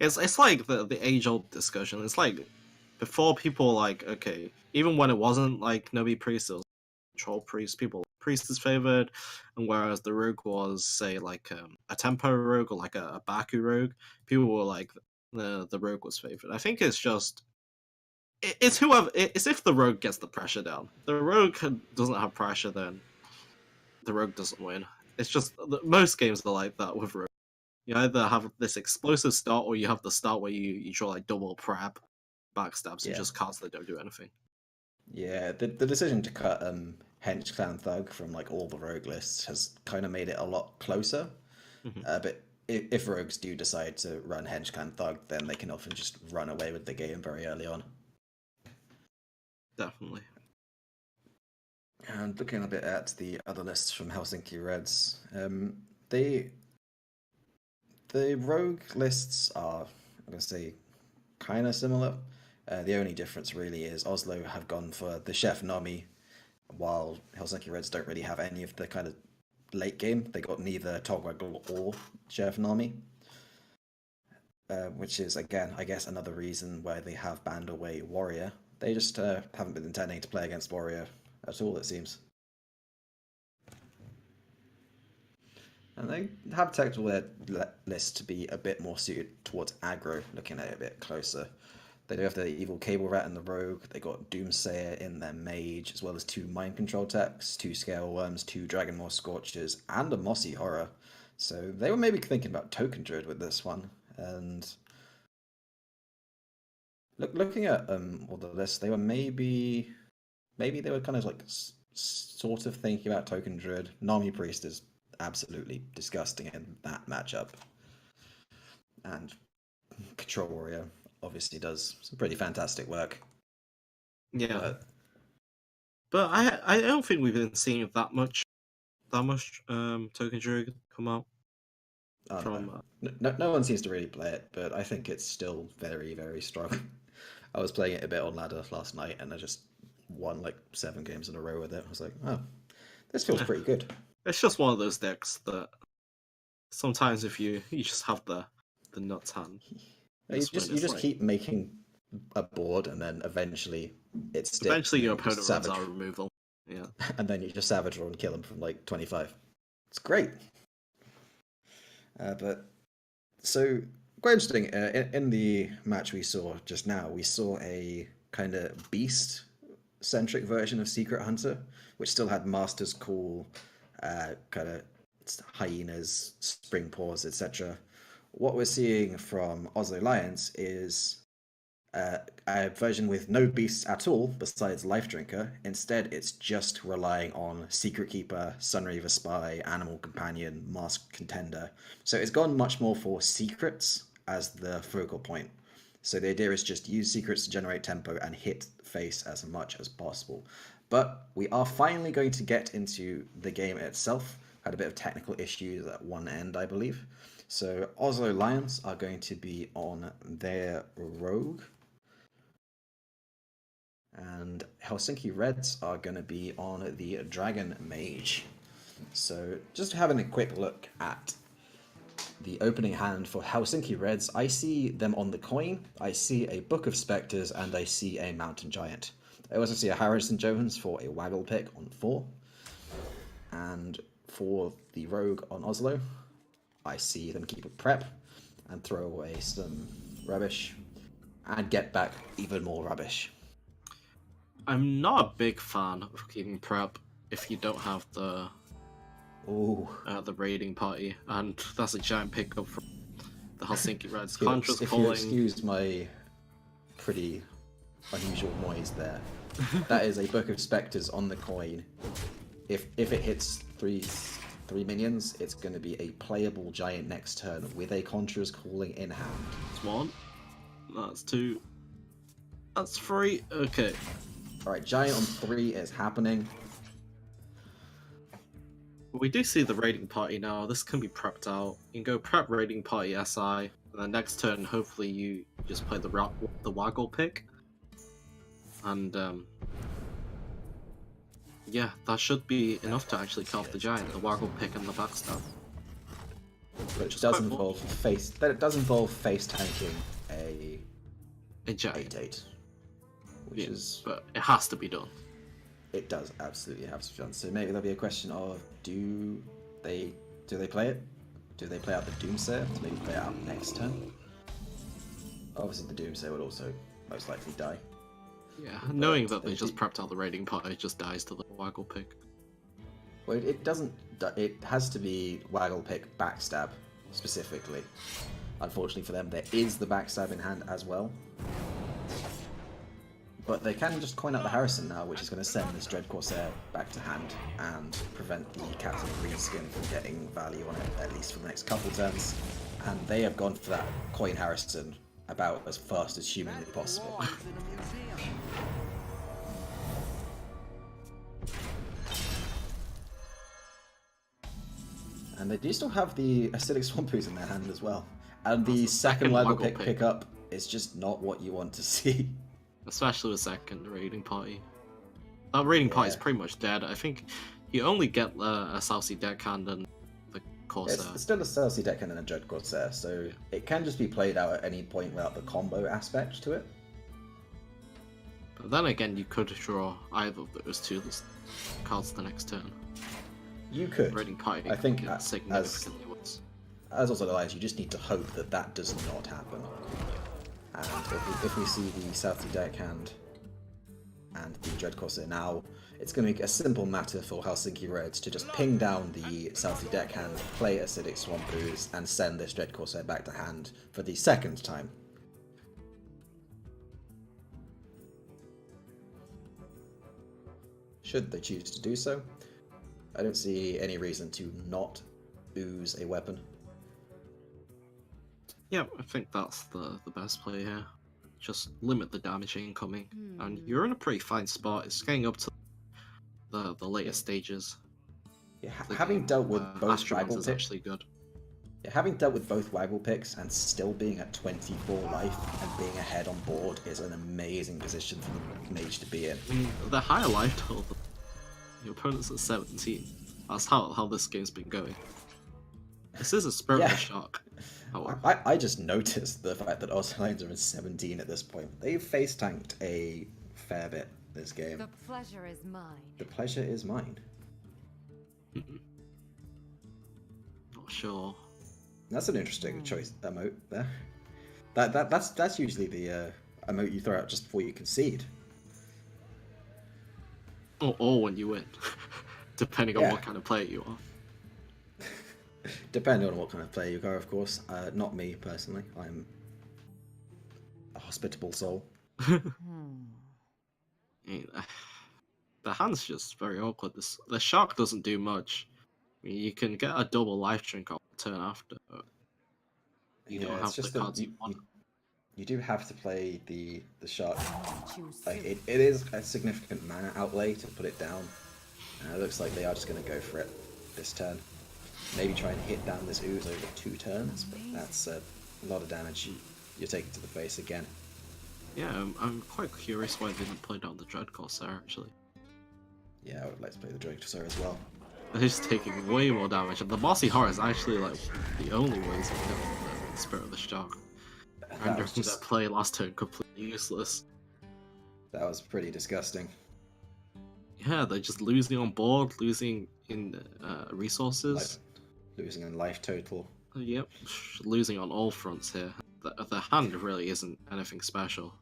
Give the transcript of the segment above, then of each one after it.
It's like the age old discussion. It's like before people were like, okay, even when it wasn't like Nobi Priest, it was Troll Priest. People Priest is favored, and whereas the rogue was say like a tempo rogue or like a Baku rogue, people were like the rogue was favored. I think it's just it's whoever. It's if the rogue gets the pressure down. The rogue doesn't have pressure, then the rogue doesn't win. It's just most games are like that with rogue. You either have this explosive start, or you have the start where you draw like double prep, backstabs, and Yeah. just cards that don't do anything. Yeah, the decision to cut Hench Clan Thug from like all the rogue lists has kind of made it a lot closer. Mm-hmm. But if rogues do decide to run Hench Clan Thug, then they can often just run away with the game very early on. Definitely. And looking a bit at the other lists from Helsinki Reds, the rogue lists are, I'm going to say, kind of similar. The only difference really is Oslo have gone for the Chef Nami, while Helsinki Reds don't really have any of the kind of late game. They got neither Togwaggle or Chef Nami, which is, again, I guess another reason why they have banned away Warrior. They just haven't been intending to play against Warrior at all, it seems. And they have technical their list to be a bit more suited towards aggro, looking at it a bit closer. They do have the Evil Cable Rat and the Rogue. They got Doomsayer in their Mage, as well as 2 Mind Control techs, 2 Scale Worms, 2 Dragonmaw Scorchers, and a Mossy Horror. So they were maybe thinking about Token Druid with this one. And looking at all the lists, they were maybe they were kind of like sort of thinking about Token Druid. Nami Priest is absolutely disgusting in that matchup. And Control Warrior obviously does some pretty fantastic work. Yeah. But I don't think we've been seeing that much Token Druid come out. From no one seems to really play it, but I think it's still very, very strong. I was playing it a bit on ladder last night, and I just won like 7 games in a row with it. I was like, oh, this feels pretty good. It's just one of those decks that sometimes if you just have the nuts hand, you just keep making a board, and then eventually it's eventually your opponent runs out of removal. Yeah, and then you just savage roll and kill him from like 25. It's great. But so quite interesting. In the match we saw just now, we saw a kind of beast centric version of Secret Hunter, which still had Master's Call, kind of hyenas, spring paws, etc. What we're seeing from Oslo Lions is a version with no beasts at all besides Life Drinker. Instead, it's just relying on Secret Keeper, Sunreaver Spy, Animal Companion, Masked Contender. So it's gone much more for secrets as the focal point. So the idea is just use secrets to generate tempo and hit face as much as possible. But we are finally going to get into the game itself. Had a bit of technical issues at one end, I believe. So Oslo Lions are going to be on their Rogue. And Helsinki Reds are going to be on the Dragon Mage. So just having a quick look at the opening hand for Helsinki Reds, I see them on the coin, I see a Book of Spectres, and I see a Mountain Giant. I also see a Harrison Jones for a Waggle pick on 4. And for the Rogue on Oslo, I see them keep a prep and throw away some rubbish and get back even more rubbish. I'm not a big fan of keeping prep if you don't have the raiding party, and that's a giant pickup from the Helsinki Reds. If you excuse my pretty unusual noise there, that is a Book of Spectres on the coin. If it hits three minions, it's going to be a playable giant next turn with a Conjurer's Calling in hand. That's 1. That's 2. That's 3. Okay. Alright, giant on 3 is happening. We do see the raiding party now. This can be prepped out. You can go prep raiding party SI, and then next turn, hopefully you just play the Waggle pick. And yeah, that should be enough to actually kill off the giant, the Waggle pick and the backstab. But Which it is does quite involve face tanking a a giant. 8/8, which Yeah, is but it has to be done. it does absolutely have to be done. So maybe there'll be a question of they they play it? Do they play out the Doomsayer to maybe play it out next turn? Obviously, the Doomsayer would also most likely die. Yeah, knowing But that they just prepped out the raiding party, it just dies to the waggle pick. Well, it doesn't. It has to be Waggle Pick Backstab specifically. Unfortunately for them, there is the Backstab in hand as well. But they can just coin out the Harrison now, which is going to send this Dread Corsair back to hand and prevent the Captain Greenskin from getting value on it, at least for the next couple turns. And they have gone for that coin Harrison about as fast as humanly possible. And they do still have the Acidic Swampoo's in their hand as well. And the second Waggle Pick pickup is just not what you want to see. Especially the second raiding party. That raiding party is pretty much dead. I think you only get a Southsea Deckhand and the Corsair. It's still a Southsea Deckhand and a Dread Corsair, so it can just be played out at any point without the combo aspect to it. But then again, you could draw either of those two cards the next turn. You could. Raiding party, I think significantly worse. As also allies, you just need to hope that that does not happen. And if we see the Southsea Deckhand and the Dread Corsair now, it's going to be a simple matter for Helsinki Reds to just ping down the Southsea Deckhand, play Acidic Swampoo's, and send this Dread Corsair back to hand for the second time. Should they choose to do so, I don't see any reason to not ooze a weapon. Yeah, I think that's the best play here. Just limit the damage incoming, and you're in a pretty fine spot. It's getting up to the later stages. Yeah, having dealt with both Waggle is actually good. Yeah, having dealt with both Waggle picks and still being at 24 life and being ahead on board is an amazing position for the mage to be in. I mean, the higher life total, your opponent's at 17. That's how this game's been going. This is a Spirit of the Shark. I just noticed the fact that Oscillines are in 17 at this point. They've face tanked a fair bit this game. The pleasure is mine. The pleasure is mine. Not sure. That's an interesting choice emote there. That's usually the emote you throw out just before you concede. Or when you win, depending on what kind of player you are. Depending on what kind of player you are, of course. Not me, personally. I'm a hospitable soul. I mean, the hand's just very awkward. The shark doesn't do much. I mean, you can get a double life drink on the turn after, but you don't have the cards you want. You do have to play the shark. Like, it is a significant mana outlay to put it down. And it looks like they are just going to go for it this turn. Maybe try and hit down this ooze over 2 turns, but that's a lot of damage you're taking to the face again. Yeah, I'm quite curious why they didn't play down the Dread Corsair, actually. Yeah, I would like to play the Dread Corsair as well. They're just taking way more damage, and the Bossy Horror is actually like the only ways of killing the Spirit of the Shark. Rendering their play last turn completely useless. That was pretty disgusting. Yeah, they're just losing on board, losing in resources. Losing in life total. Yep, losing on all fronts here. The hand really isn't anything special.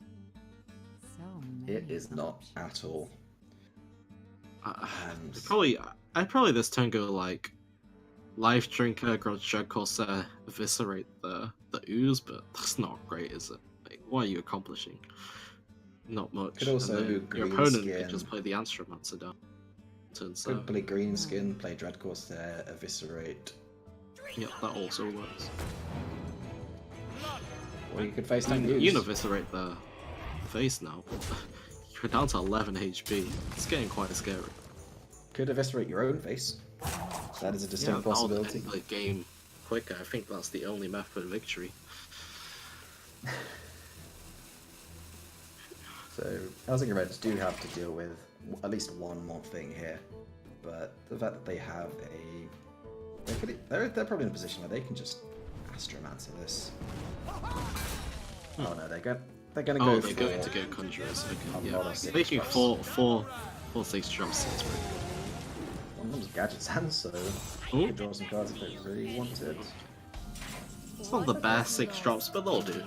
It is not at all. I'd probably this turn go like Life Drinker, Grudge Dread Corsair, eviscerate the ooze, but that's not great, is it? Like, what are you accomplishing? Not much. Could also do your opponent could just play the Anstromancer down. Could play Greenskin, play Dread Corsair, eviscerate. Yep, that also works. Or you could face tank ooze. You can eviscerate the face now, but you're down to 11 HP. It's getting quite scary. Could eviscerate your own face. That is a distinct possibility. That would game quicker. I think that's the only method of victory. So, Helsinki Reds do have to deal with at least one more thing here, but the fact that they have a They're probably in a position where they can just Astromancer this. Oh no, they're gonna go. They're going to go Conjurers. Okay, a lot of yeah. six Making drops. four 6 drops seems pretty good. One of them's Gadget's hand, so Ooh. you could draw some cards if they really wanted. It's not the best 6 drops, but they'll do.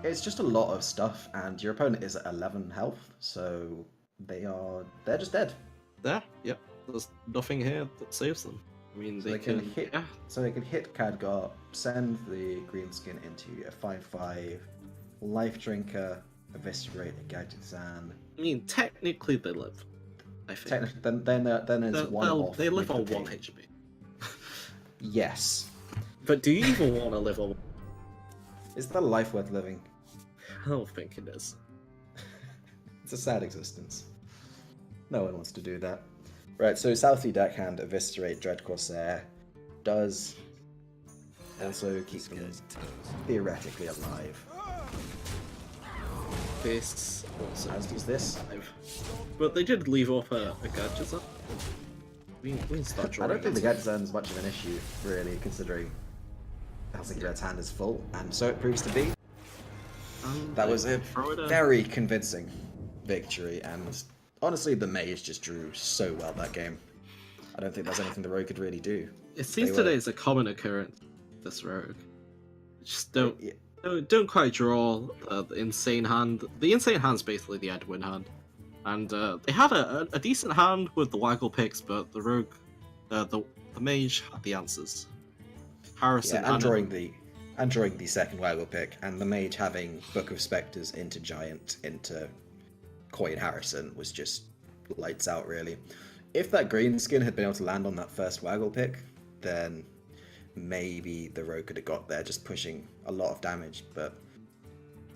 It's just a lot of stuff, and your opponent is at 11 health, so they're just dead. There, yep. There's nothing here that saves them. I mean, So they can hit. Yeah. So they can hit Khadgar, send the green skin into a 5/5, life drinker, eviscerate a Gadgetzan. I mean, technically they live. I think. Technically, then there's one off. They live with on the 1 ping. HP. Yes. But do you even want to live on? Is that a life worth living? I don't think it is. It's a sad existence. No one wants to do that. Right, so Southie deckhand, eviscerate Dread Corsair does also keep them theoretically alive. This also As does this. But they did leave off a gadget. We can start I drawing. don't think the Gadgetzan is much of an issue, really, considering Helsinki Red's hand is full, and so it proves to be. That was a very convincing victory, and honestly, the Mage just drew so well that game. I don't think there's anything the Rogue could really do. It seems today is a common occurrence. This Rogue, just don't quite draw the insane hand. The insane hand's basically the Edwin hand, and they had a decent hand with the Waggle picks, but the Rogue, the Mage had the answers. Harrison and drawing the second Waggle pick, and the Mage having Book of Spectres into Giant into Coin Harrison was just lights out, really. If that green skin had been able to land on that first Waggle pick, then maybe the Rogue could have got there just pushing a lot of damage, but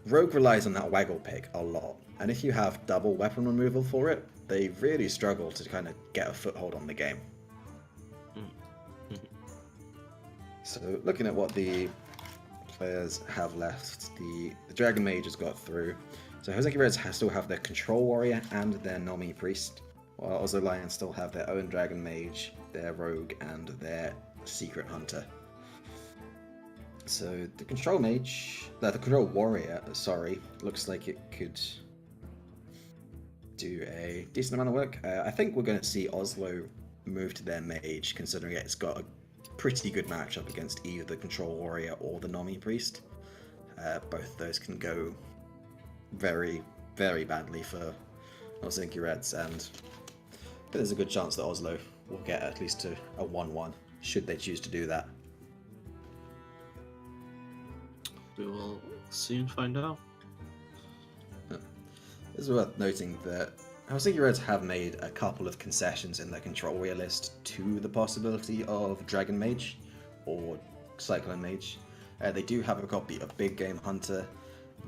Rogue relies on that Waggle pick a lot, and if you have double weapon removal for it, they really struggle to kind of get a foothold on the game. So looking at what the players have left, the Dragon Mage has got through. So Helsinki Reds still have their Control Warrior and their Nomi Priest, while Oslo Lions still have their own Dragon Mage, their Rogue, and their Secret Hunter. So the Control Warrior, looks like it could do a decent amount of work. I think we're going to see Oslo move to their Mage, considering it's got a pretty good matchup against either the Control Warrior or the Nomi Priest. Both of those can go very, very badly for Helsinki Reds, and there's a good chance that Oslo will get at least to a 1-1, should they choose to do that. We will soon find out. It's worth noting that Helsinki Reds have made a couple of concessions in their Control Warrior list to the possibility of Dragon Mage or Cyclone Mage. They do have a copy of Big Game Hunter,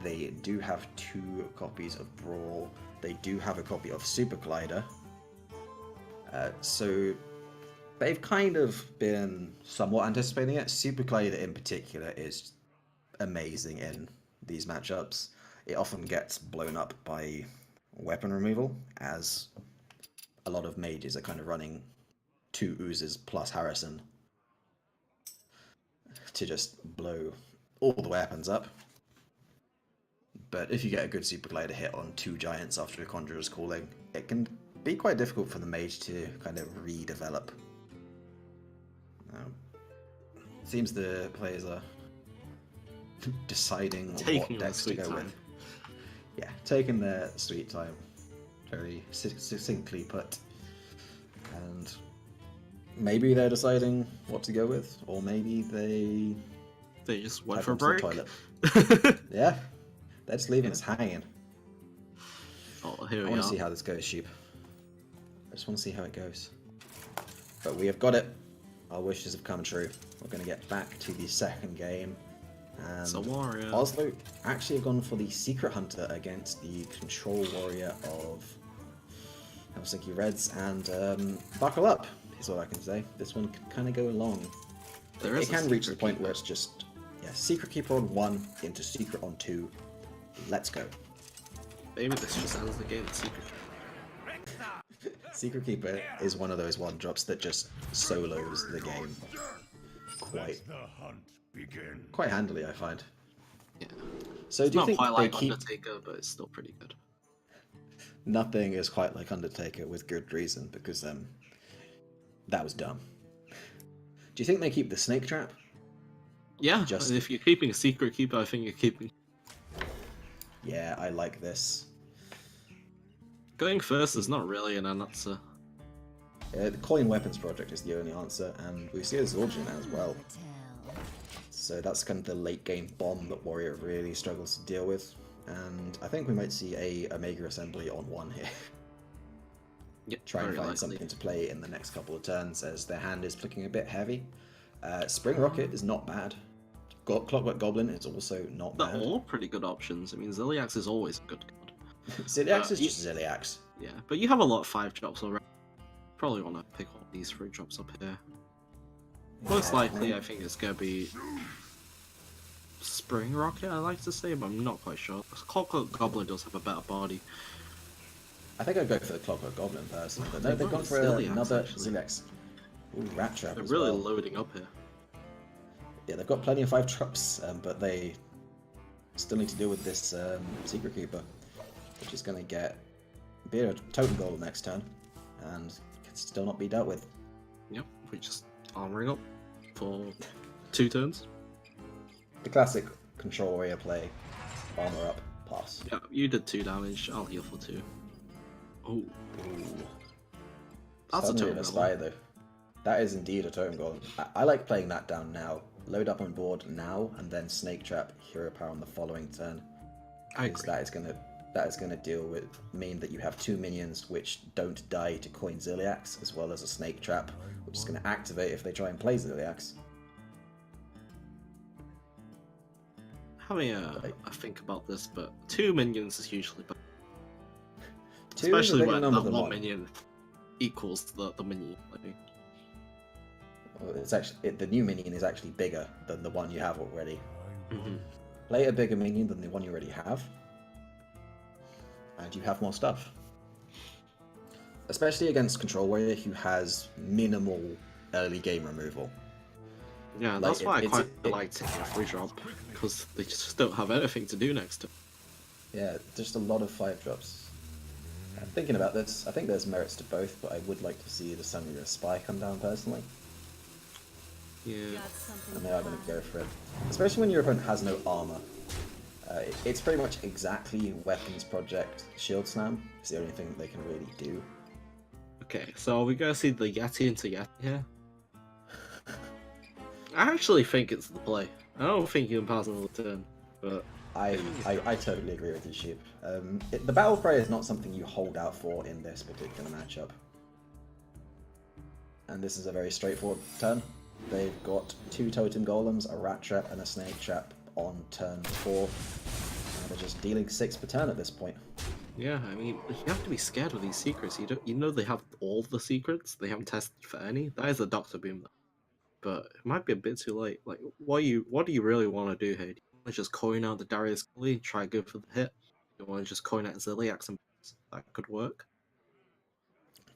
they do have 2 copies of Brawl, they do have a copy of Super Collider. So they've kind of been somewhat anticipating it. Super Collider in particular is amazing in these matchups. It often gets blown up by weapon removal, as a lot of mages are kind of running 2 oozes plus Harrison to just blow all the weapons up. But if you get a good Super Glider hit on 2 giants after a Conjurer's Calling, it can be quite difficult for the mage to kind of redevelop. Seems the players are deciding what decks to go with. Yeah, taking their sweet time, very succinctly put. And maybe they're deciding what to go with, or maybe they just went for a break. Yeah, they're just leaving us hanging. Oh, here we are. I want to see how this goes, Sheep. I just want to see how it goes. But we have got it. Our wishes have come true. We're going to get back to the second game. And it's a warrior. Oslo actually have gone for the Secret Hunter against the Control Warrior of Helsinki Reds, and buckle up is all I can say. This one can kind of go along. It can reach the point where it's just, yeah, Secret Keeper on 1 into Secret on 2. Let's go. Maybe this just ends the game. Secret. Secret Keeper is one of those one drops that just solos the game quite handily, I find. Yeah. So It's do you not think quite they like keep Undertaker, but it's still pretty good. nothing is quite like Undertaker with good reason because that was dumb. Do you think they keep the snake trap? Yeah, Just if you're keeping a Secret Keeper, I think you're keeping... yeah, I like this. Going first is not really an answer. The Coin Weapons project is the only answer, and we see a Zorgia now as well. So that's kind of the late game bomb that Warrior really struggles to deal with. And I think we might see a Omega Assembly on one here. Yep, Try and find something to play in the next couple of turns as their hand is looking a bit heavy. Spring Rocket is not bad. Clockwork Goblin is also not bad. They're all pretty good options. I mean, Ziliax is always a good card. Ziliax is just Ziliax. Yeah, but you have a lot of 5 drops already. Probably want to pick up these 3 drops up here. Most likely, I think it's going to be Spring Rocket, I like to say, but I'm not quite sure. Clockwork Goblin does have a better body. I think I'd go for the Clockwork Goblin personally, but no, they've gone for another Ziliax. Ooh, Rat Trap They're as really well. loading up here. Yeah, they've got plenty of 5 drops, but they still need to deal with this Secret Keeper, which is going to be a Totem Golem next turn, and can still not be dealt with. Yep, we just armoring up for 2 turns. The classic Control Warrior play, armor up, pass. Yeah, you did 2 damage, I'll heal for 2. Oh, that's a Totem Golem though. That is indeed a Totem Golem. I like playing that down now. Load up on board now, and then Snake Trap, Hero Power on the following turn. I agree. That is going to mean that you have 2 minions which don't die to Coin Ziliax, as well as a Snake Trap, which is going to activate if they try and play Ziliax. Having a think about this, but 2 minions is usually better. 2 Especially when that than 1 minion equals the minion. I think. Well, it's actually the new minion is actually bigger than the one you have already. Mm-hmm. Play a bigger minion than the one you already have, and you have more stuff. Especially against Control Warrior, who has minimal early game removal. Yeah, that's why I quite like taking a 3 drop, because they just don't have anything to do next to. Yeah, just a lot of 5 drops. I'm thinking about this. I think there's merits to both, but I would like to see the Sunriver Spy come down personally. Yeah. And they are going to go for it. Especially when your opponent has no armor. It's pretty much exactly Weapons Project Shield Slam. It's the only thing that they can really do. Okay, so are we going to see the Yeti into Yeti here? I actually think it's the play. I don't think you can pass another turn, but... I totally agree with you, Sheep. The Battle Cry is not something you hold out for in this particular matchup. And this is a very straightforward turn. They've got 2 Totem Golems, a Rat Trap, and a Snake Trap on turn 4. And they're just dealing 6 per turn at this point. Yeah, I mean, you have to be scared of these secrets. You know they have all the secrets. They haven't tested for any. That is a Doctor Boom, but it might be a bit too late. Like, what do you really want to do here? Do you want to just coin out the Darius Gully, try go for the hit? Do you want to just coin out Ziliax and that could work?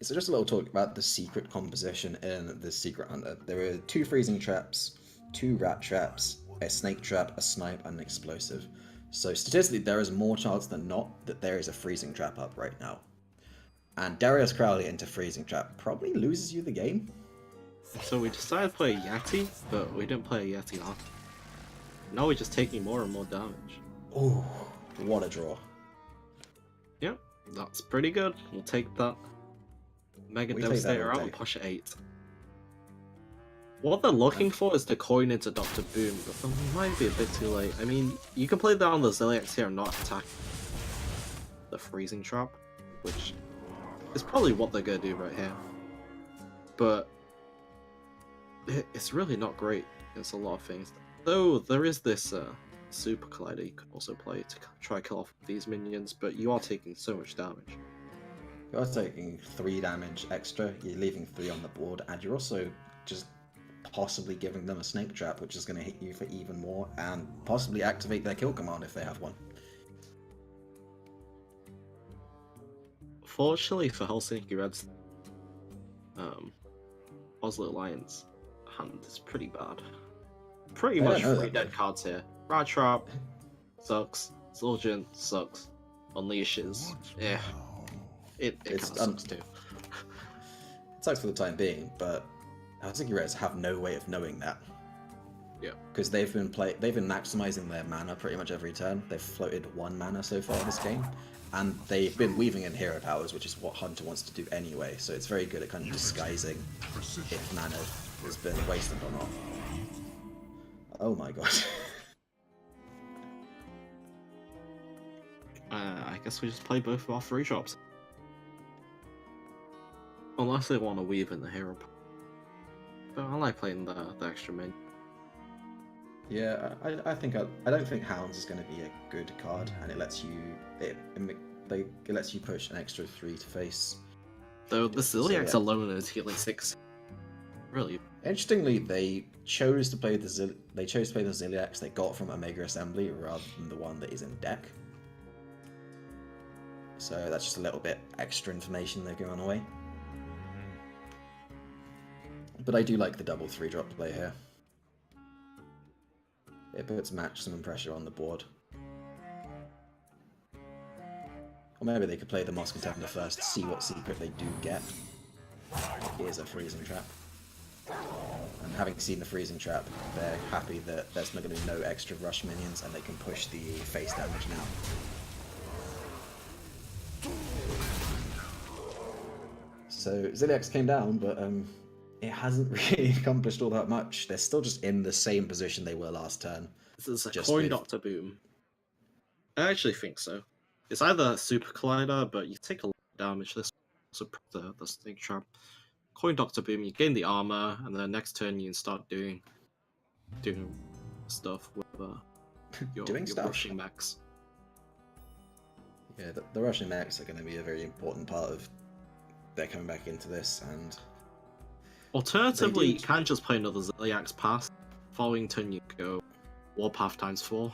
So just a little talk about the secret composition in the Secret Hunter. There are 2 Freezing Traps, 2 Rat Traps, a Snake Trap, a Snipe, and an Explosive. So statistically, there is more chance than not that there is a Freezing Trap up right now. And Darius Crowley into Freezing Trap probably loses you the game. So we decided to play a Yeti, but we didn't play a Yeti off. Now we're just taking more and more damage. Ooh, what a draw. Yep, that's pretty good. We'll take that. Mega Devastator out and push 8. What they're looking for is to coin into Dr. Boom, but it might be a bit too late. I mean, you can play that on the Ziliax here and not attack the Freezing Trap, which is probably what they're going to do right here. But it's really not great against a lot of things. Though there is this Super Collider you could also play to try kill off these minions, but you are taking so much damage. You're taking 3 damage extra, you're leaving 3 on the board, and you're also just possibly giving them a Snake Trap, which is going to hit you for even more, and possibly activate their kill command if they have one. Fortunately for Helsinki Reds, Oslo Alliance hand is pretty bad. Pretty I much don't know three that, dead though. cards here. Rat Trap sucks. Soldier sucks. Unleashes. Yeah. It kind It's of sucks too. it sucks for the time being, but HouseRivalries have no way of knowing that. Yeah. Because they've been maximizing their mana pretty much every turn. They've floated 1 mana so far this game, and they've been weaving in hero powers, which is what Hunter wants to do anyway. So it's very good at kind of disguising if mana has been wasted or not. Oh my god. I guess we just play both of our 3 drops. Unless they want to weave in the hero. But I like playing the extra menu. Yeah, I think I don't think Hounds is going to be a good card, and it lets you it lets you push an extra 3 to face. Though the Ziliax alone is healing 6. Really. Interestingly, they chose to play the Ziliax they got from Omega Assembly rather than the one that is in deck. So that's just a little bit extra information they're giving away. But I do like the double 3-drop to play here. It puts maximum pressure on the board. Or maybe they could play the Moss Contender first, see what secret they do get. Here's a freezing trap. And having seen the freezing trap, they're happy that there's going to be no extra rush minions and they can push the face damage now. So Ziliax came down, but it hasn't really accomplished all that much. They're still just in the same position they were last turn. This is a coin Doctor Boom. I actually think so. It's either Super Collider, but you take a lot of damage. This also the Snake Trap. Coin Doctor Boom, you gain the armor, and then next turn you can start doing stuff with your rushing mechs. Yeah, the rushing mechs are going to be a very important part of their coming back into this, and alternatively, you can just play another Ziliax pass. Following turn, you go Warpath ×4.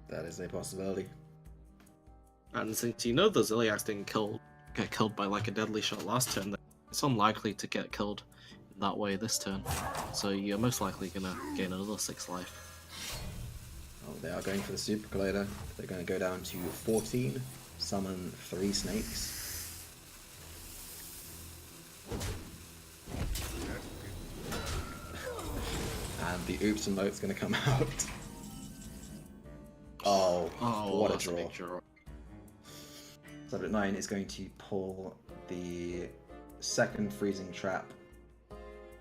That is a possibility. And since you know the Ziliax didn't get killed by like a deadly shot last turn, it's unlikely to get killed in that way this turn. So you're most likely gonna gain another 6 life. Oh, they are going for the Super Collider. They're going to go down to 14, summon 3 snakes. And the oops emote's going to come out. Oh, what a draw. 7/9 is going to pull the second freezing trap,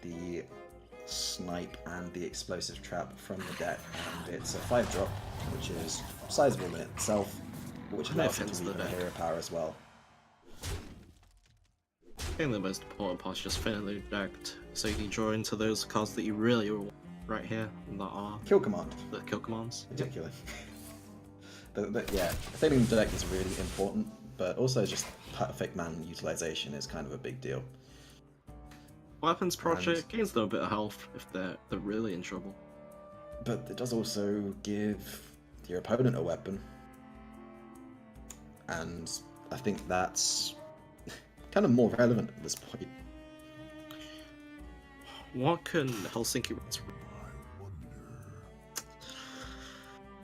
the snipe, and the explosive trap from the deck, and it's a 5-drop, which is sizable in itself, which allows it to weave a hero power as well. I think the most important part is just finally decked, so you can draw into those cards that you really want right here, and that are Kill command. The kill commands. Particularly. Yeah, failing the deck is really important, but also just perfect mana utilization is kind of a big deal. Weapons Project gains them a bit of health if they're really in trouble. But it does also give your opponent a weapon. And I think that's kind of more relevant at this point. What can Helsinki...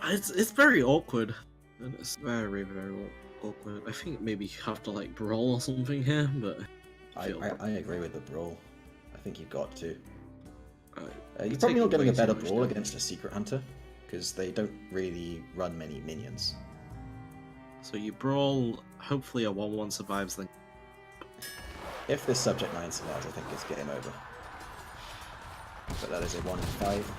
It's very awkward. It's very, very awkward. I think maybe you have to like brawl or something here, but... I agree with the brawl. I think you've got to. You're probably not getting a better brawl against a Secret Hunter, because they don't really run many minions. So you brawl, hopefully a 1/1 survives then. If this Subject 9 survives, I think it's game over. But that is a 1 in 5.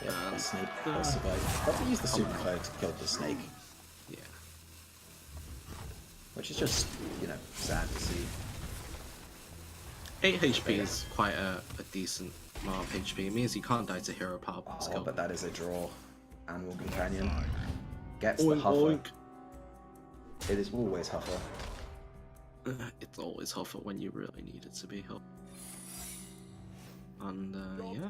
Yeah, the snake does survive. But we use the Super Cloud to kill the snake. Yeah. Which is just, you know, sad to see. 8 HP is quite a decent amount of HP. It means you can't die to hero power. Oh, but that is a draw. Animal Companion gets Oink, the Huffer. oink. It is always Huffer. It's always Huffer when you really need it to be Huffer. And yeah.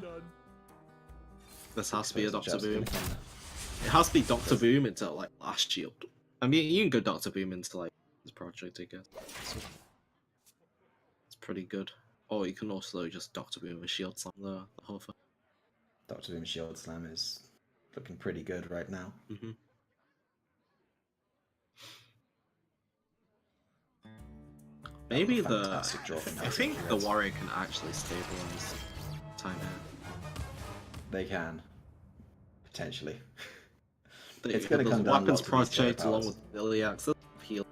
This has to be a Doctor Boom. It has to be Doctor Boom until like last shield. I mean, you can go Doctor Boom into like this project, I guess. It's pretty good. Or you can also just Doctor Boom with Shield Slam the Hover. Dr. Boom Shield Slam is looking pretty good right now. Mm-hmm. Maybe Fantastic draw from I think the Warrior can actually stabilize time here. They can. Potentially. It's It's going to come down Weapons lots of these Project hero along powers. with Iliax. Heal.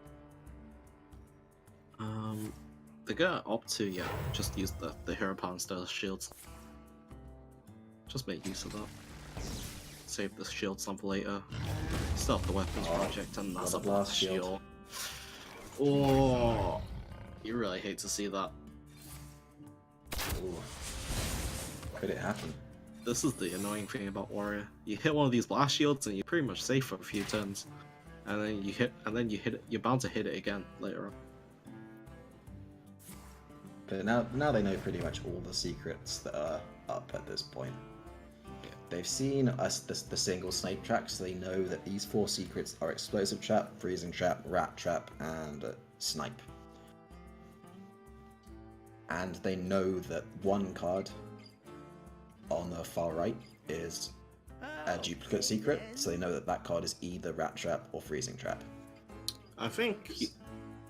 They're gonna opt to just use the Hero Power instead of shields. Just make use of that. Save the shield slam for later. Still have the Weapons Project and that's a blast shield. Oh, you really hate to see that. Ooh. Could it happen? This is the annoying thing about Warrior. You hit one of these blast shields and you're pretty much safe for a few turns, and then you hit it. You're bound to hit it again later on. But now they know pretty much all the secrets that are up at this point. They've seen the single snipe track, so they know that these 4 secrets are Explosive Trap, Freezing Trap, Rat Trap, and Snipe. And they know that one card on the far right is a duplicate secret, so they know that that card is either Rat Trap or Freezing Trap. I think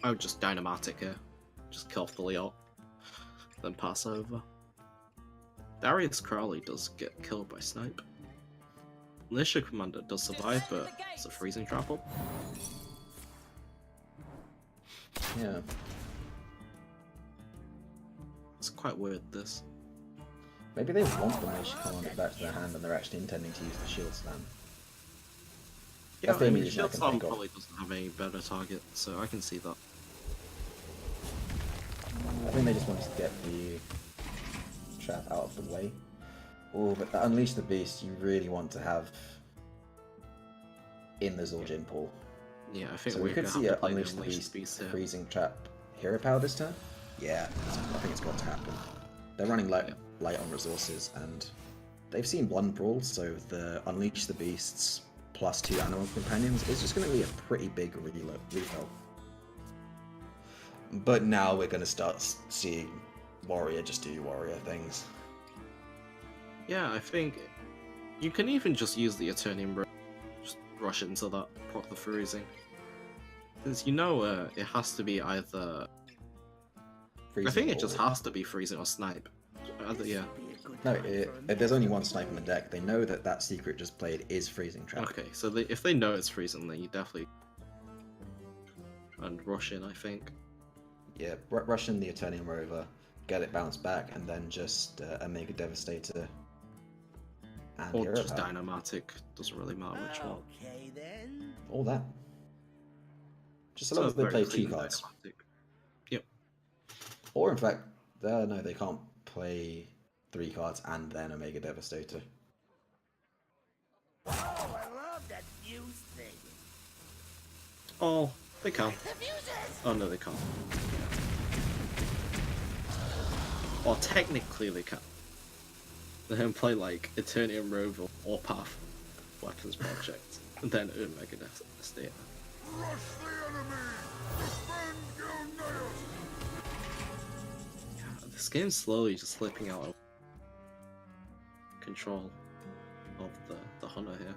I would just Dynamatic here. Just kill off the Leot, then pass over. Darius Crowley does get killed by Snipe. Militia Commander does survive, but it's a Freezing Trap up. Yeah. It's quite weird, this. Maybe they want the Militia Commander back to their hand and they're actually intending to use the Shield Slam. Yeah, That's the I only mean, reason I Shield can Slam think of. probably doesn't have any better target, so I can see that. I think they just wanted to get the trap out of the way. Oh, but the Unleash the Beast you really want to have in the Zul'jin pool. Yeah, I think So we could see a Unleash the Beast here. Freezing Trap Hero Power this turn? Yeah, I think it's going to happen. They're running light on resources, and they've seen Blunt Brawl, so the Unleash the Beasts plus 2 Animal Companions is just going to be a pretty big refill. But now we're going to start seeing Warrior just do Warrior things. Yeah, I think you can even just use the Eternium, just rush into that, proc the freezing. Because you know it has to be either... Freezing I think it or- just has to be freezing or snipe. Yeah. No, if there's only one snipe in the deck, they know that that secret just played is Freezing Trap. Okay, so if they know it's freezing, then you definitely... And rush in, I think. Yeah, rush in the Eternium Rover, get it bounced back, and then just a Mega Devastator. And Or Hero just Power. Dynamatic, doesn't really matter which one. Okay then. All that. Just as long as they play 2 cards. Dynamatic. Yep. Or in fact, no, they can't play 3 cards and then a Mega Devastator. Oh, I love that fuse thing. Oh, they can. The fuses! Oh no, they can't. Or technically they can. They can play like Eternium Rover or Path Weapons Project, and then Mega Devastator. Rush the enemy! Defend Gilneas! Yeah, this game's slowly just slipping out of control of the hunter here.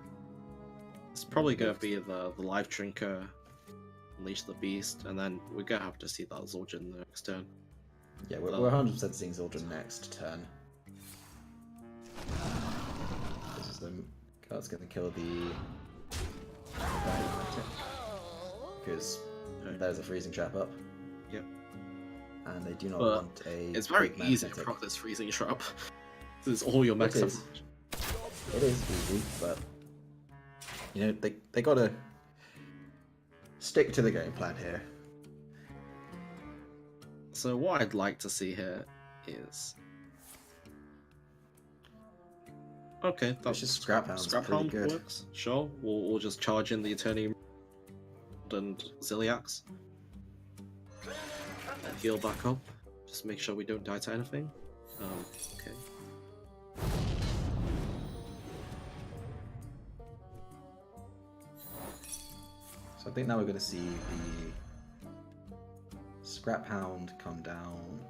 It's probably gonna be the Life Drinker, Unleash the Beast, and then we're gonna have to see that Zul'jin the next turn. Yeah, we're 100% seeing Zul'jin next turn. This is the card's going to kill the because there's a Freezing Trap up. Yep. And they do not But want a. It's very quick easy to magnetic. proc this freezing trap. This is all your mechs It have. is. It is easy, but you know they gotta stick to the game plan here. So what I'd like to see here is... Okay, that's just Scrap Hound's Scrap pretty Hound good. works. Sure, we'll just charge in the Eternium and Ziliax. And heal back up. Just make sure we don't die to anything. Okay. So So I think now we're going to see the Scrap Hound come down.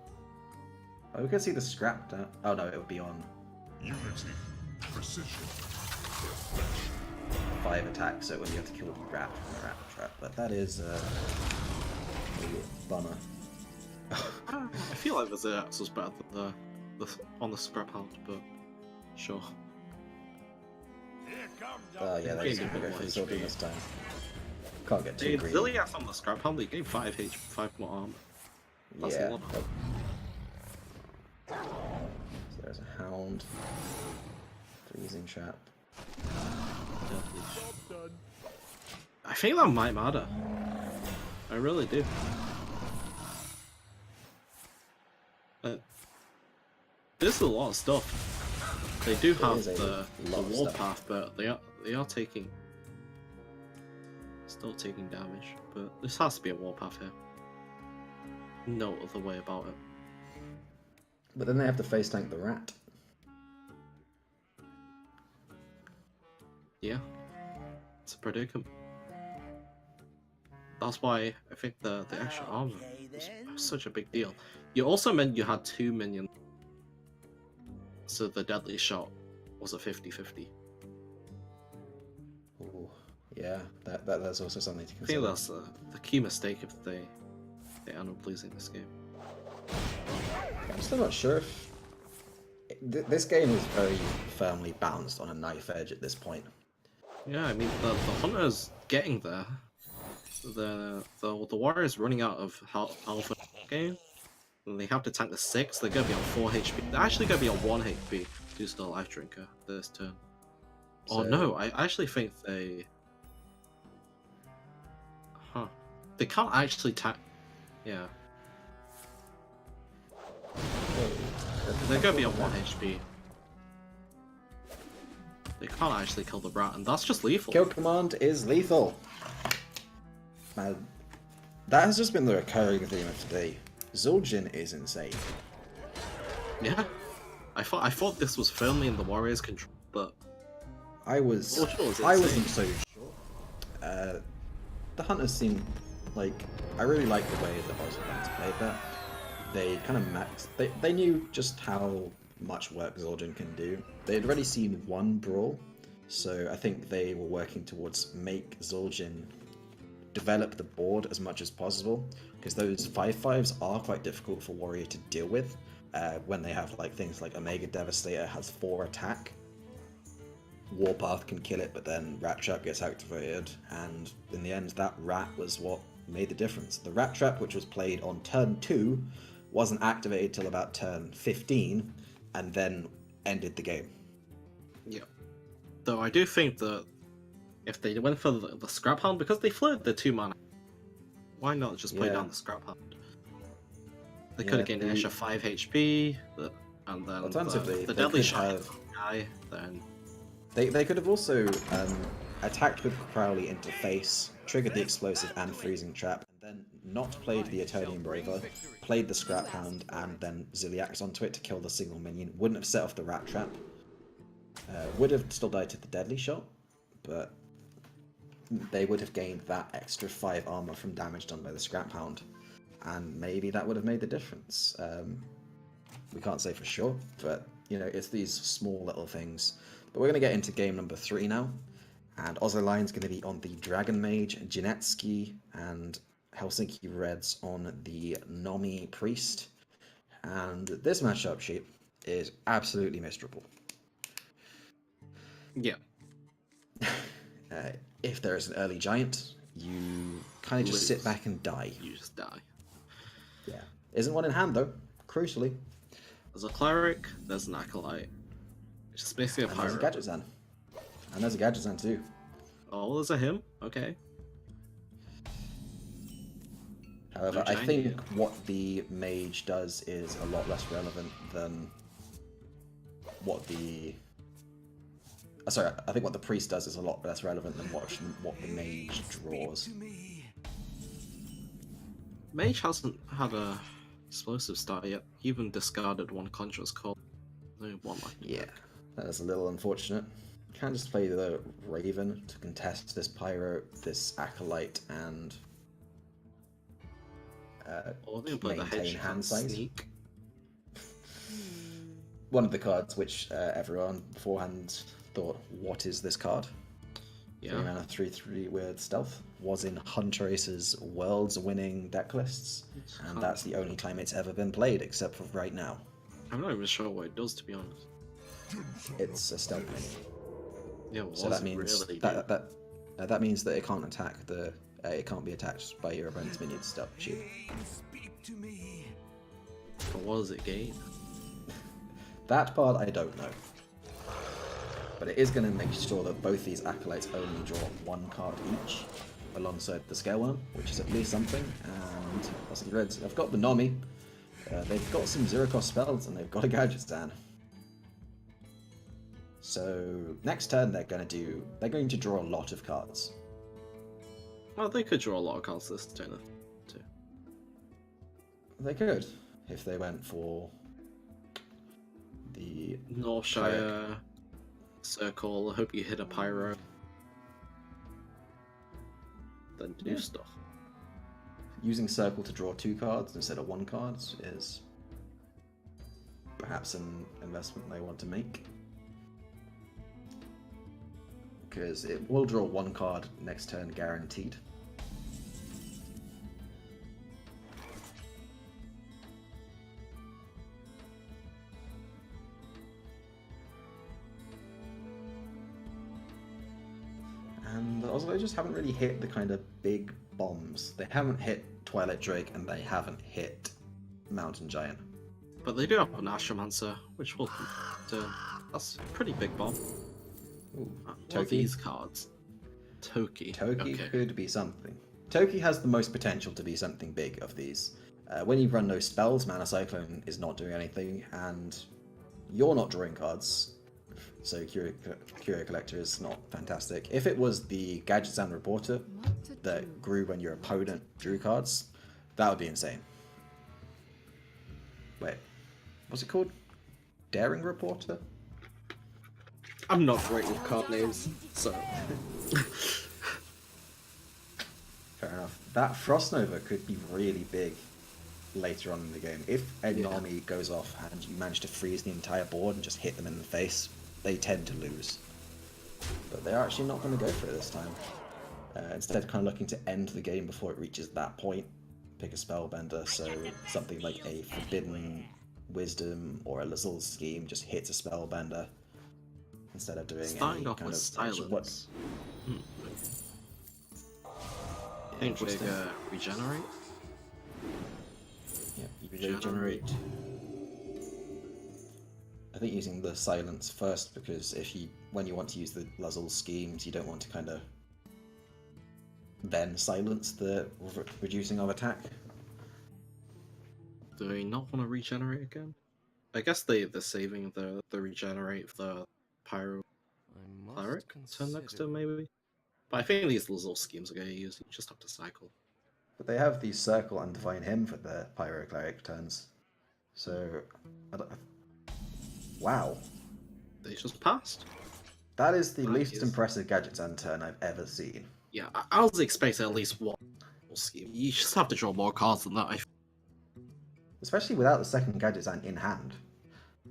Oh, we can see the Scrap down. Oh no, it would be on Unity. Precision. 5 attacks, so when you have to kill the rat from the rat trap. But that is a bummer. I feel like the Zerax was better than the on the Scrap Hound, but sure. Here comes Oh yeah, Game that's going to go more for the HP. Zildjian this time. Can't get too Dude, greedy. Ziliath on the Scrap Hound, they gave 5 more armor. That's a Yeah. lot. So there's a Hound. Freezing Trap. I think that might matter. I really do. There's a lot of stuff. They do have is a the lot of warpath, but they are taking still taking damage. But this has to be a warpath here. No other way about it. But then they have to face tank the rat. Yeah, it's a predicament. That's why I think the extra armor was such a big deal. You also meant you had 2 minions, so the deadly shot was a 50-50. Ooh, yeah, that's also something to I consider. think that's the key mistake if they end up losing this game. I'm still not sure if... This game is very firmly balanced on a knife edge at this point. Yeah, I mean the hunter's getting there. The warrior's running out of alpha game. And they have to tank the 6. They're gonna be on 4 HP. They're actually gonna be on 1 HP due to the life drinker this turn. Oh So- no, I actually think they. Huh. They can't actually tank. Yeah. They're gonna be on 1 HP. They can't actually kill the rat, and that's just lethal. Kill command is lethal. Man, that has just been the recurring theme of today. Zildjian is insane. Yeah. I thought this was firmly in the warrior's control, but I wasn't so sure. The hunters seem like I really like the way the HouseRivalries played that. They kind of maxed. They knew just how much work Zildjian can do. They had already seen one brawl, so I think they were working towards make Zildjian develop the board as much as possible, because those 5/5s are quite difficult for Warrior to deal with when they have like things like Omega Devastator has 4 attack. Warpath can kill it, but then Rat Trap gets activated, and in the end that rat was what made the difference. The Rat Trap, which was played on turn 2, wasn't activated till about turn 15, and then ended the game. yeah. Though I do think that if they went for the Scrap Hound, because they flirted the 2 mana, why not just play Yeah. down the Scrap Hound? They Yeah, could have gained an the- extra 5 HP, and then Alternatively, the they deadly could shot have- guy, then They could have also attacked with Crowley into face, triggered the explosive and freezing trap, and then not played the Eternium Rover, played the Scrap Hound, and then Ziliax onto it to kill the single minion. Wouldn't have set off the Rat Trap. Would have still died to the deadly shot, but they would have gained that extra 5 armor from damage done by the Scrap Hound, and maybe that would have made the difference. We can't say for sure, but you know, it's these small little things. But we're going to get into game number 3 now, and Ozolion's going to be on the Dragon Mage, Janetsky, and Helsinki Reds on the Nomi Priest. And this matchup sheet is absolutely miserable. yeah. If there is an early giant, you kind of just sit back and die. You just die. Yeah. Isn't one in hand though, crucially. There's a cleric, there's an acolyte. It's just basically a And there's a pirate. Gadgetzan. And there's a Gadgetzan too. Oh, there's a him? Okay. However, No I giant think yet. what the mage does is a lot less relevant than what the... sorry, I think what the priest does is a lot less relevant than what the mage draws. Mage hasn't had a explosive start yet. He even discarded one Conjurer's Call. Only one like Yeah, that is a little unfortunate. can just play the Raven to contest this Pyro, this Acolyte, and Or they play the maintain hedge hand size. sneak. One of the cards which everyone beforehand thought, what is this card? Yeah. 3 mana, 3/3 with stealth. Was in Huntrace's world's winning deck lists, and that's the only time it's ever been played, except for right now. I'm not even sure what it does, to be honest. It's a stealth minion. Yeah, what So does that it means really do? that means that it can't attack the it can't be attacked by your opponent's minions. Stealth shield. Speak to me. But what does it gain? That part I don't know. But it is going to make sure that both these acolytes only draw 1 card each, alongside the scale one, which is at least something. And as you read, I've got the Nomi. They've got some 0-cost spells, and they've got a gadget stand. So next turn they're going to draw a lot of cards. Well, they could draw a lot of cards this turn, too. They could, if they went for the Northshire Circle. I hope you hit a Pyro. Then do stuff. using Circle to draw 2 cards instead of 1 card is perhaps an investment they want to make. Because it will draw 1 card next turn guaranteed. And also they just haven't really hit the kind of big bombs. They haven't hit Twilight Drake and they haven't hit Mountain Giant. But they do have an Astromancer, which will turn. That's a pretty big bomb. Ooh, What are Toki. these cards? Toki. Toki Okay. could be something. Toki has the most potential to be something big of these. When you run no spells, Mana Cyclone is not doing anything, and you're not drawing cards, so Curio Collector is not fantastic. If it was the Gadgets and Reporter that grew when your opponent drew cards, that would be insane. Wait, what's it called? Daring Reporter? I'm not great with card names, so. Fair enough. That Frost Nova could be really big later on in the game. If an army goes off and you manage to freeze the entire board and just hit them in the face, they tend to lose. But they're actually not going to go for it this time. Instead, kind of looking to end the game before it reaches that point. Pick a Spellbender, so something like a Forbidden Wisdom or a Lizzle's Scheme just hits a Spellbender instead of doing Starting any off kind with of action. silence. Think big regenerate? Yeah, you regenerate. I think using the silence first, because when you want to use the Lizzle schemes, you don't want to kind of then silence the reducing of attack. Do we not want to regenerate again? I guess they're saving the regenerate for the Pyro Cleric turn next turn, maybe? But I think these little schemes are going to use. You just have to cycle. But they have the Circle and Divine Hymn for the Pyro Cleric turns. So, wow. They just passed. That is the That least is- impressive Gadgets and turn I've ever seen. Yeah, I was expecting at least one scheme. You just have to draw more cards than that. Especially without the second Gadgets and in hand.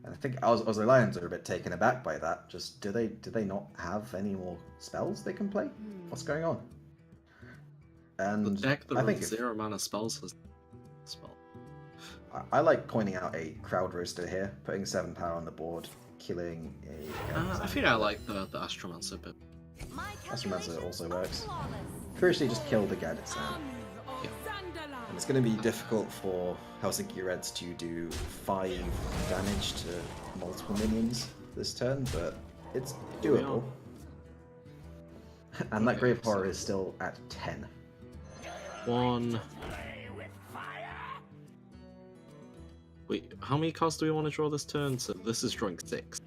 And I think Aussie Lions are a bit taken aback by that. Just, do they not have any more spells they can play? What's going on? And The deck that I think runs 0 mana spells has spell. I like coining out a Crowd Roaster here, putting 7 power on the board, killing a... I think I like the Astromancer bit. Astromancer also works. Crucially, just kill the Gadget Sand. And it's going to be difficult for Helsinki Reds to do 5 damage to multiple minions this turn, but it's doable. And that Okay, Grave so- Horror is still at 10. 1. Wait, how many cards do we want to draw this turn? So this is drawing 6.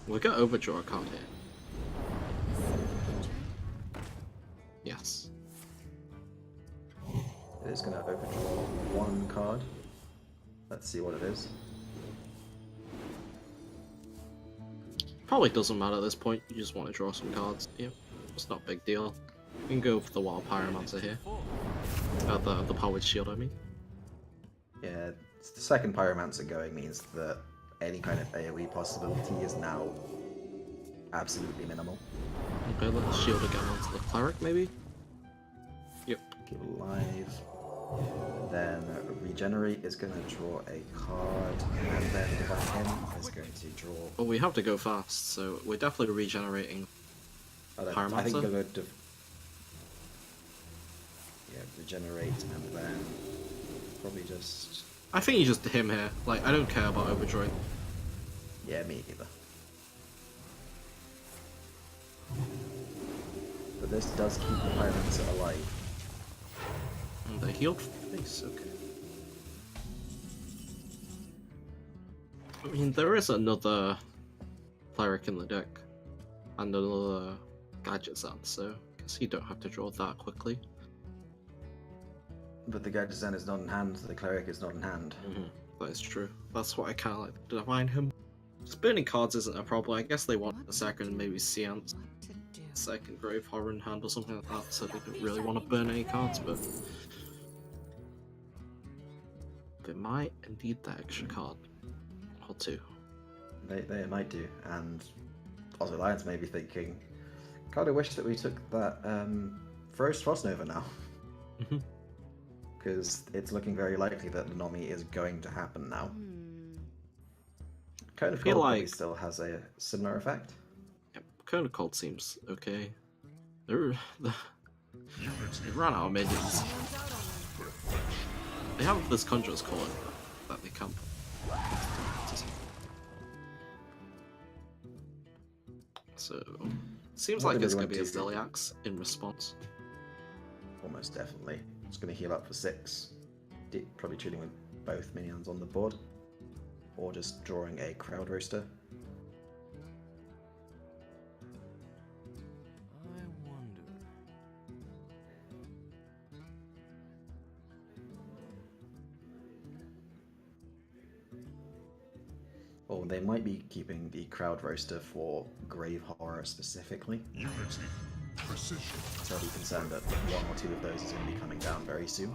We're going to overdraw a card here. Yes. It is going to overdraw 1 card. Let's see what it is. Probably doesn't matter at this point, you just want to draw some cards. Yeah, it's not a big deal. You can go for the Wild Pyromancer here. The Powered Shield, I mean. Yeah, the second Pyromancer going means that any kind of AoE possibility is now absolutely minimal. Okay, let's shield again onto the Cleric, maybe? Yep. Keep alive. Then Regenerate is going to draw a card, and then Divine Hymn is going to draw... But we have to go fast, so we're definitely regenerating Pyromancer. I think you're going to... Yeah, Regenerate, and then probably just... I think you just him here. Like, I don't care about Overdrawing. Yeah, me either. But this does keep the Pyromancer alive. And the healed face, okay. I mean, there is another Cleric in the deck. And another Gadget Zan, so I guess you don't have to draw that quickly. But the Gadget Zan is not in hand, the Cleric is not in hand. That is true. That's what I kind of like to Divine Him. Just burning cards isn't a problem. I guess they want a second, maybe Seance, second Grave Horror in hand or something like that, so they don't really want to burn any cards, but they might indeed that extra card or two. They might do, and HouseRivalries may be thinking, kind of wish that we took that Frost Nova now. Because it's looking very likely that the Nomi is going to happen now. Cone of feel Cold like still has a similar effect. Yeah, Cone of Cold seems okay. They ran out of minions. They have this Conjurer's Call that they camp. So, seems like it's going to be a Ziliax in response. Almost definitely. It's going to heal up for 6. Probably treating with both minions on the board. Or just drawing a Crowd Roaster. I wonder. Or they might be keeping the Crowd Roaster for Grave Horror specifically. Unity. Precision. So I'll be concerned that 1 or 2 of those is going to be coming down very soon.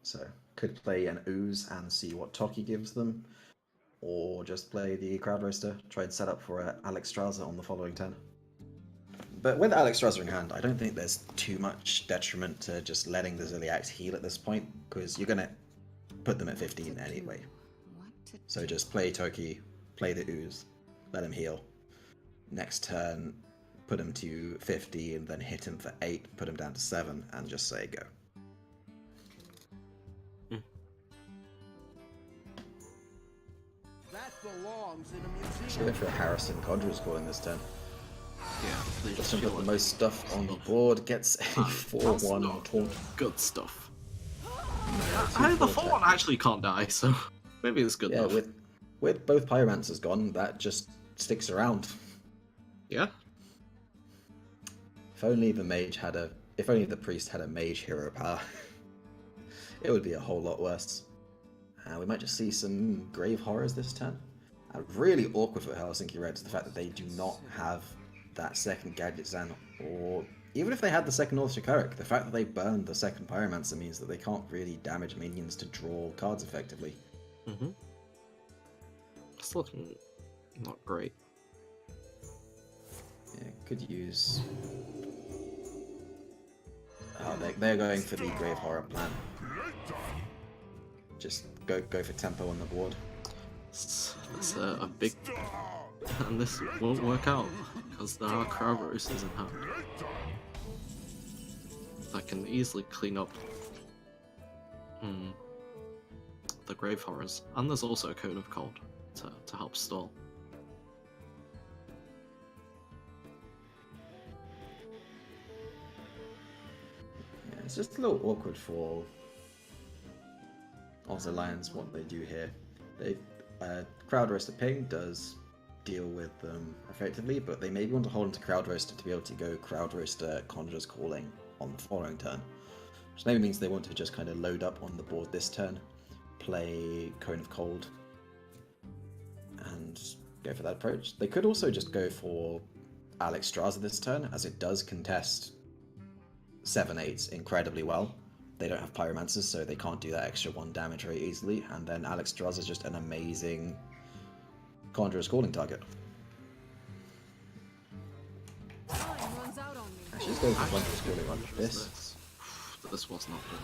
So, could play an Ooze and see what Toki gives them, or just play the Crowd Roaster, try and set up for Alex Strasser on the following turn. But with Alex Strasser in hand, I don't think there's too much detriment to just letting the Ziliax heal at this point, because you're going to put them at 15 anyway. So just play Toki, play the Ooze, let him heal. Next turn, put him to 50 and then hit him for 8, put him down to 7, and just say go. That belongs in a museum. Just go for a Harrison Conjurer's Call in this turn. Yeah, they Just just got the most stuff on the board, gets a 4-1 taunt. Good stuff. The 4-1 actually can't die, so maybe it's good Yeah, enough. with both Pyromancers gone, that just sticks around. Yeah? If only the priest had a mage hero power, it would be a whole lot worse. We might just see some Grave Horrors this turn. Really awkward for Helsinki Reds, the fact that they do not have that second Gadget Zan, or even if they had the second North Cleric, the fact that they burned the second Pyromancer means that they can't really damage minions to draw cards effectively. It's looking not great. Yeah, could use... Oh, they're going for the Grave Horror plan. Just go for tempo on the board. It's a big... And this won't work out, because there are Crowd Roasters in hand. That can easily clean up the Grave Horrors. And there's also a Cone of Cold to help stall. Yeah, it's just a little awkward for HouseRivalries what they do here. They Crowd Roaster Ping does deal with them effectively, but they maybe want to hold into Crowd Roaster to be able to go Crowd Roaster Conjurer's Calling on the following turn. Which maybe means they want to just kind of load up on the board this turn, play Cone of Cold, and go for that approach. They could also just go for Alex Straza this turn, as it does contest 7/8s incredibly well. They don't have Pyromancers, so they can't do that extra 1 damage very easily, and then Alex Straza is just an amazing Conjurer's Calling target. Actually, let's go for Conjurer's Calling on this. This was not good.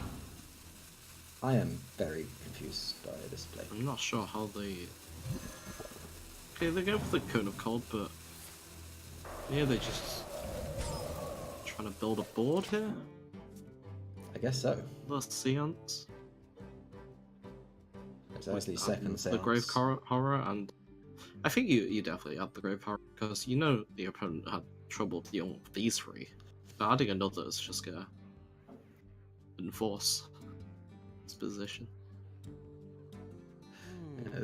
I am very confused by this play. I'm not sure how they... Okay, they go for the Cone of Cold, but... Yeah, they just... trying to build a board here? I guess so. The Seance. It's actually second The Grave Horror, and... I think you definitely had the Grave Horror, because you know the opponent had trouble dealing with these 3. But adding another is just gonna... enforce its position.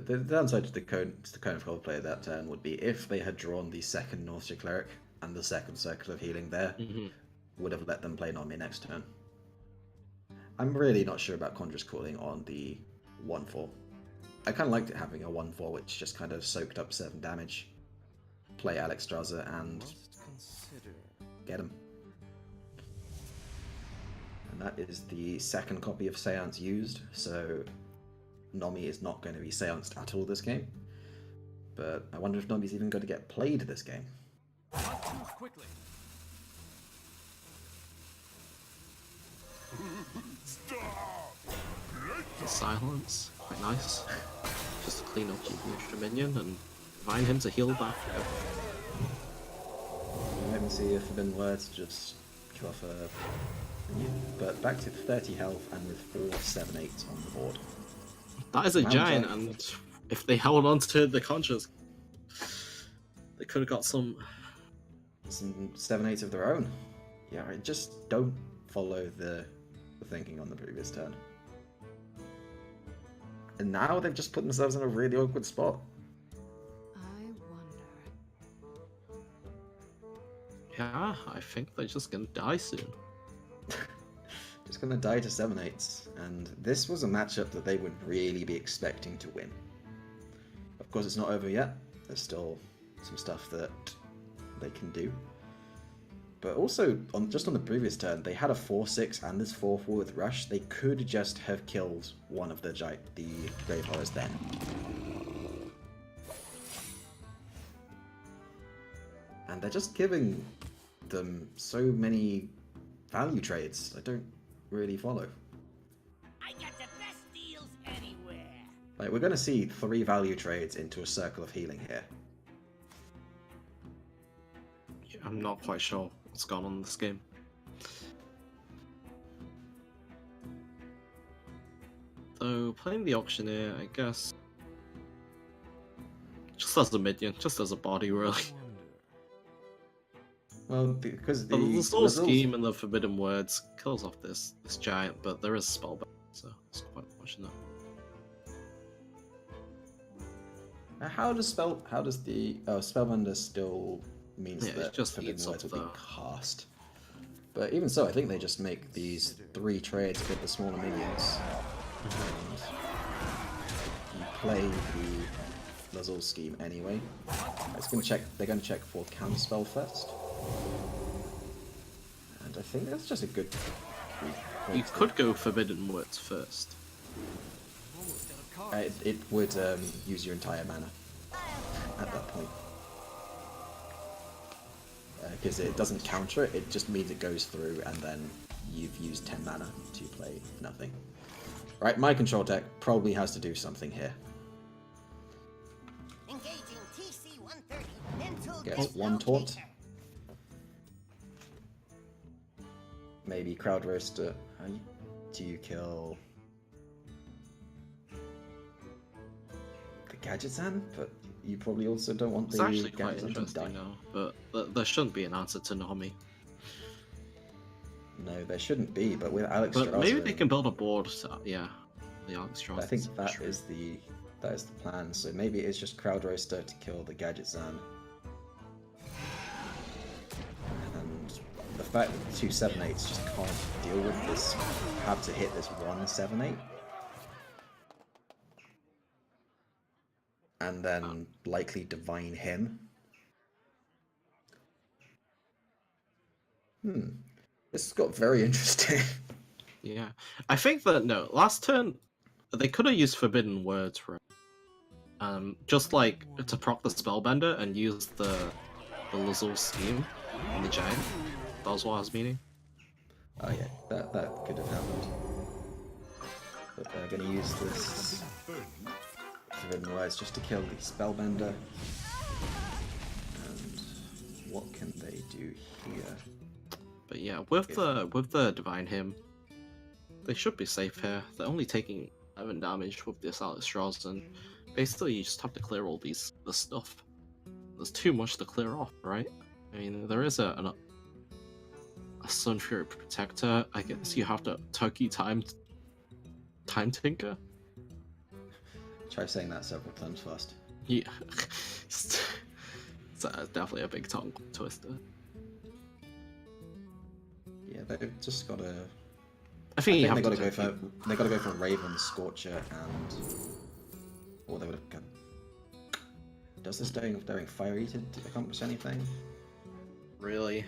The downside to the Cone of Cold play that turn would be if they had drawn the second Northshire Cleric and the second Circle of Healing there, would have let them play Nomi next turn. I'm really not sure about Conjurer's Calling on the 1/4. I kind of liked it having a 1/4 which just kind of soaked up 7 damage, play Alex Straza and get him. And that is the second copy of Seance used, so Nomi is not going to be seanced at all this game. But I wonder if Nomi's even going to get played this game. Quickly. The silence, quite nice. Just to clean up the extra minion and find him to heal back. Let me see if Forbidden Words just kill off a minion. But back to 30 health and with 4 7/8s on the board. That is a giant, and if they held on to the Conjurers, they could have got some 7/8s of their own. Yeah, I just don't follow the thinking on the previous turn. And now they've just put themselves in a really awkward spot. I wonder. Yeah, I think they're just gonna die soon. Just gonna die to 7/8s, and this was a matchup that they would really be expecting to win. Of course, it's not over yet. There's still some stuff that they can do. But also, just on the previous turn, they had a 4/6 and this 4/4 with Rush. They could just have killed one of the Grave Horrors then. And they're just giving them so many value trades. I don't really follow. I got the best deals anywhere. Like, we're going to see 3 value trades into a Circle of Healing here. I'm not quite sure what's gone on in this game. So, playing the Auctioneer, I guess... just as a minion, just as a body, really. Well, because the The Soul Scheme and the Forbidden Words kills off this giant, but there is Spellbound, so it's quite fortunate. How does the Spellbender still means Yeah, it that just Forbidden eats Words up will be the- cast? But even so, I think they just make these 3 trades with the smaller minions. And you play the Lazul Scheme anyway. They're going to check for Counterspell first. And I think that's just a good... You could go Forbidden Words first. It would use your entire mana at that point. Because it doesn't counter it, it just means it goes through and then you've used 10 mana to play nothing. Right, my control deck probably has to do something here. Engaging TC-130 until Gets 1 taunt. Maybe Crowd Roaster. Do you kill the Gadgetzan? But you probably also don't want It's the actually quite Gadgetzan to die. interesting now, but there shouldn't be an answer to Nomi. No, there shouldn't be, but with Alex But maybe they Strasser, can build a board, yeah. The Alex Strasser. I think that is the plan. So maybe it's just Crowd Roaster to kill the Gadgetzan. And the fact that the 2 7/8s just can't deal with this, have to hit this 1 7/8. And then likely divine him. This got very interesting. Yeah, I think that no, last turn they could have used forbidden words, right? Just like to proc the spellbender and use the Lazul scheme on the giant. That was what I was meaning. Oh yeah, that could have happened. But they're going to use this forbidden words just to kill the spellbender. And what can they do here? But yeah, with the divine him, they should be safe here. They're only taking 11 damage with this Alex Strauss, and basically you just have to clear all the stuff. There's too much to clear off, right? I mean, there is a Sun Fury Protector. I guess you have to Turkey Time Tinker. Try saying that several times fast. Yeah, it's definitely a big tongue twister. Yeah, they've just got to. I think you have they to got to go for Raven, Scorcher, and or they would have got. Does this during Fire Eater accomplish anything? Really.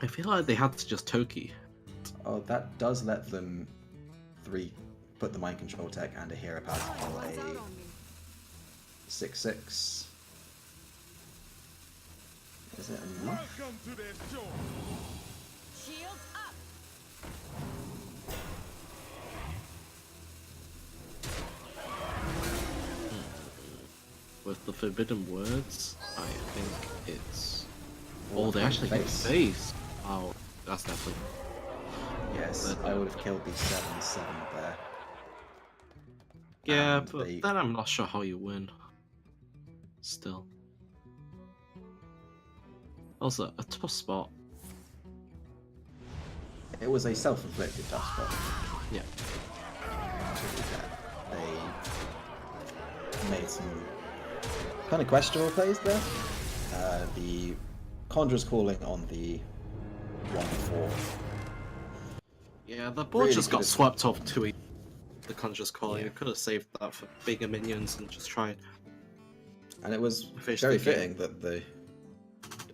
I feel like they had to just Toki. Oh, that does let them put the mind control tech and a hero power to kill a 6/6. Is it enough? Welcome to their shore. Shields up. With the forbidden words, I think it's. Oh, they Full actually get face. face. Oh, that's definitely. Yes, I would have killed the 7/7 there. Yeah, And but then I'm not sure how you win. Still. Also, a tough spot. It was a self-inflicted tough spot. Yeah. They made some kind of questionable plays there. The Conjurer's Calling on the 1/4. Yeah, the board Really just got could've- swept off too easy. The Conjurer's Calling. Yeah. You could have saved that for bigger minions and just tried. And it was Fish very the game. fitting that they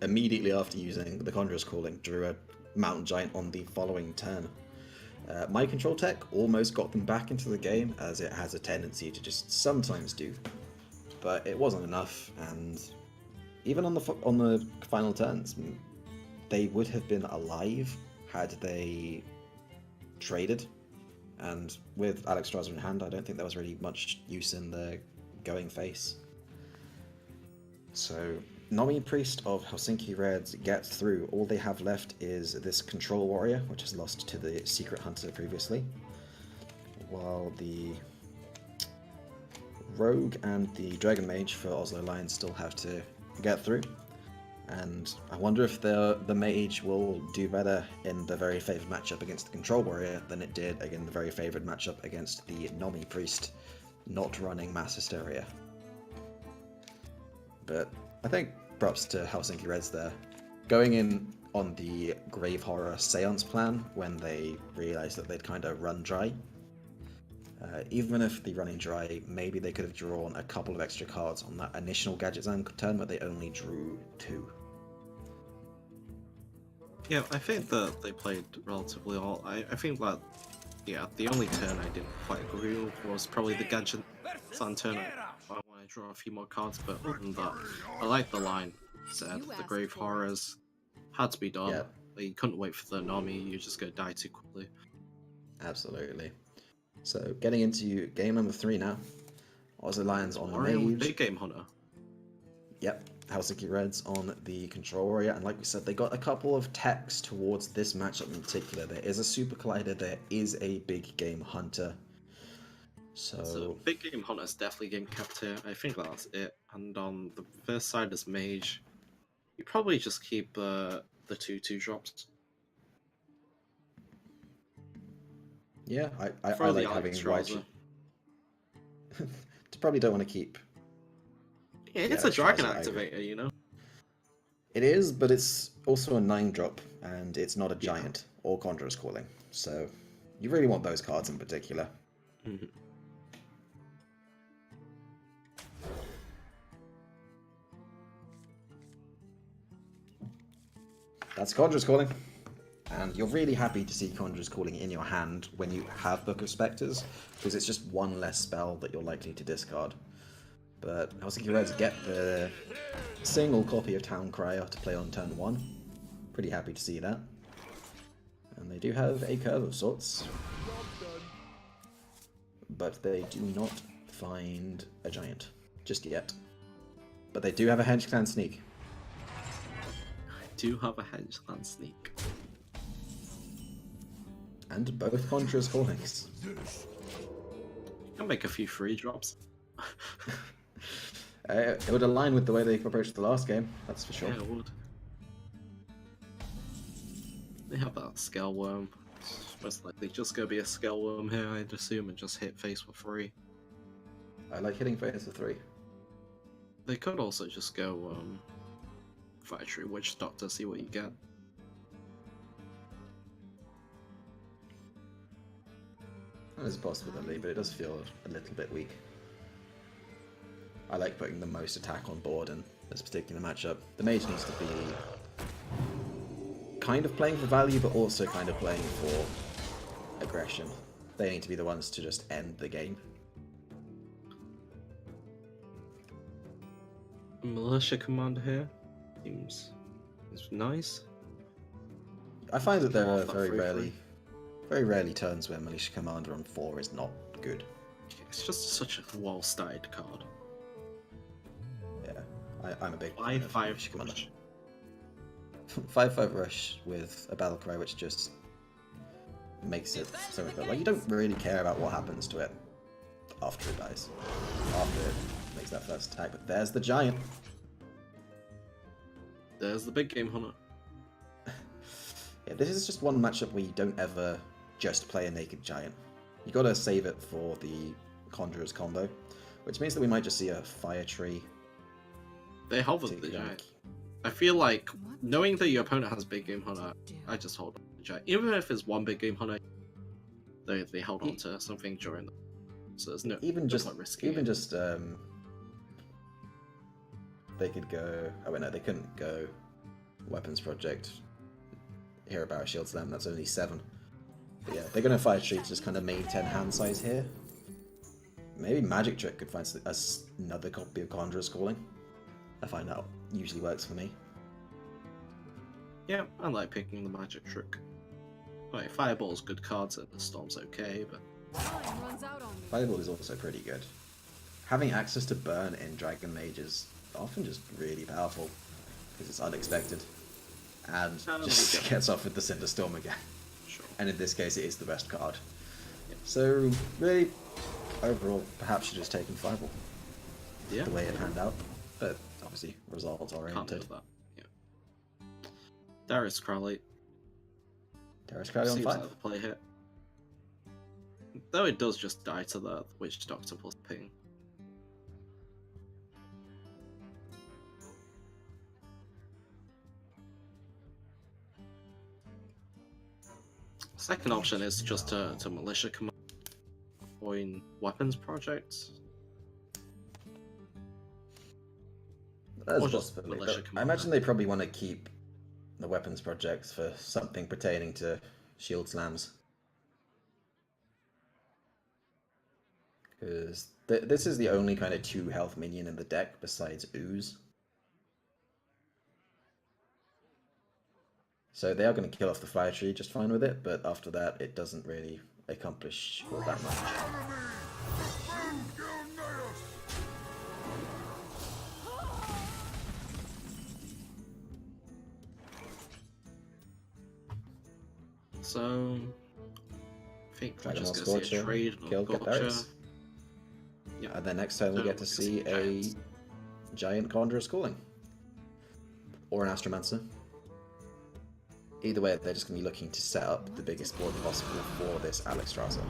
immediately after using the Conjurer's Calling drew a Mountain Giant on the following turn. My control tech almost got them back into the game, as it has a tendency to just sometimes do, but it wasn't enough. And even on the final turns, they would have been alive had they traded. And with Alex Strasser in hand, I don't think there was really much use in the going face. So Nomi Priest of Helsinki Reds gets through. All they have left is this Control Warrior, which has lost to the Secret Hunter previously, while the Rogue and the Dragon Mage for Oslo Lions still have to get through. And I wonder if the Mage will do better in the very favoured matchup against the Control Warrior than it did again the very favoured matchup against the Nomi Priest not running Mass Hysteria. But I think props to Helsinki Reds there. Going in on the Grave Horror Seance plan when they realised that they'd kind of run dry. Even if the running dry, maybe they could have drawn a couple of extra cards on that initial Gadget Zam turn, but they only drew 2. Yeah, I think that they played relatively well. I think that, yeah, the only turn I didn't quite agree with was probably the Gadget Zam turn. I want to draw a few more cards, but other than that, I like the line said. The Grave Horrors had to be done. Yeah. You couldn't wait for the Nami, you're just going to die too quickly. Absolutely. So, getting into game number 3 now. Oslo Lions on the Mage. Big Game Hunter. Yep, Helsinki Reds on the Control Warrior, and like we said, they got a couple of techs towards this matchup in particular. There is a Super Collider, there is a Big Game Hunter. So Big Game Hunter's definitely getting kept here. I think that's it. And on the first side is Mage. You probably just keep the 2/2 drops. yeah, I Throw the like having Alex wide. Strauser. Probably don't want to keep. Yeah, it's Yeah, a dragon Strauser, I agree. activator, you know? It is, but it's also a 9-drop, and it's not a giant or Conjurer's Calling. So you really want those cards in particular. Mhm. That's Conjurer's Calling. And you're really happy to see Conjurer's Calling in your hand when you have Book of Spectres, because it's just one less spell that you're likely to discard. But Helsinki Reds get the single copy of Town Crier to play on turn 1. Pretty happy to see that. And they do have a curve of sorts. But they do not find a giant just yet. But they do have a Henge Clan Sneak. Do have a Henge Clan Sneak. And both Conjurer's Callings. Can make a few free drops. It would align with the way they approached the last game, that's for sure. Yeah, it would. They have that Scale Worm. It's most likely just gonna be a Scale Worm here, I'd assume, and just hit face for free. I like hitting face for 3. They could also just go Factory Witch Doctor, see what you get. There's a possibility, but it does feel a little bit weak. I like putting the most attack on board in this particular matchup. The mage needs to be kind of playing for value, but also kind of playing for aggression. They need to be the ones to just end the game. Militia Commander here seems nice. I find that there are Off that very rarely turns where Militia Commander on 4 is not good. It's just such a well-styled card. Yeah, I'm a big fan of 5/5 Militia Commander. rush. 5/5 rush with a battle cry, which just makes it so good. Like, you don't really care about what happens to it after it dies, after it makes that first attack. But there's the giant. There's the big game hunter. Yeah, this is just one matchup where you don't ever just play a naked giant. You gotta save it for the Conjurer's combo, which means that we might just see a Fire Tree. They hover the giant. I feel like, knowing that your opponent has big game hunter, I just hold on to the giant. Even if it's one big game hunter, they hold on to something during the... So there's no point risking it. They could go... Oh wait, no, they couldn't go Weapons Project, Hero Barrow Shield Slam, that's only 7. But yeah, they're gonna Fire Tree to just kind of maintain hand size here. Maybe Magic Trick could find another copy of Conjurer's Calling. I find that usually works for me. Yeah, I like picking the Magic Trick. Like, Fireball's good cards and the Storm's okay, but... Time runs out on me. Fireball is also pretty good. Having access to Burn in Dragon Mage is often just really powerful, because it's unexpected. And just gets off with the Cinder Storm again. Sure. And in this case, it is the best card. Yep. So, really, overall, perhaps you're just taking Fireball. Yeah. The way it panned out. But obviously, results Can't oriented. do that. Yeah. Darius Crowley. Darius Crowley on Seems 5. like the play hit. Though it does just die to the Witch Doctor plus ping. Second option is just to Militia Command coin Weapons Projects. That's Or a just possibility. Militia But I Commander. imagine they probably want to keep the Weapons Projects for something pertaining to Shield Slams. Because this is the only kind of 2 health minion in the deck besides Ooze. So they are going to kill off the Fire Tree just fine with it, but after that it doesn't really accomplish all that much. So, I think we're Dragon just Ball going to see a Scorcher, trade on kill, get Gotcha. Darius. Yeah. And then next time we So get to we see can a giants. giant Conjurer's Calling. Or an Astromancer. Either way, they're just going to be looking to set up the biggest board possible for this Alex Strasser.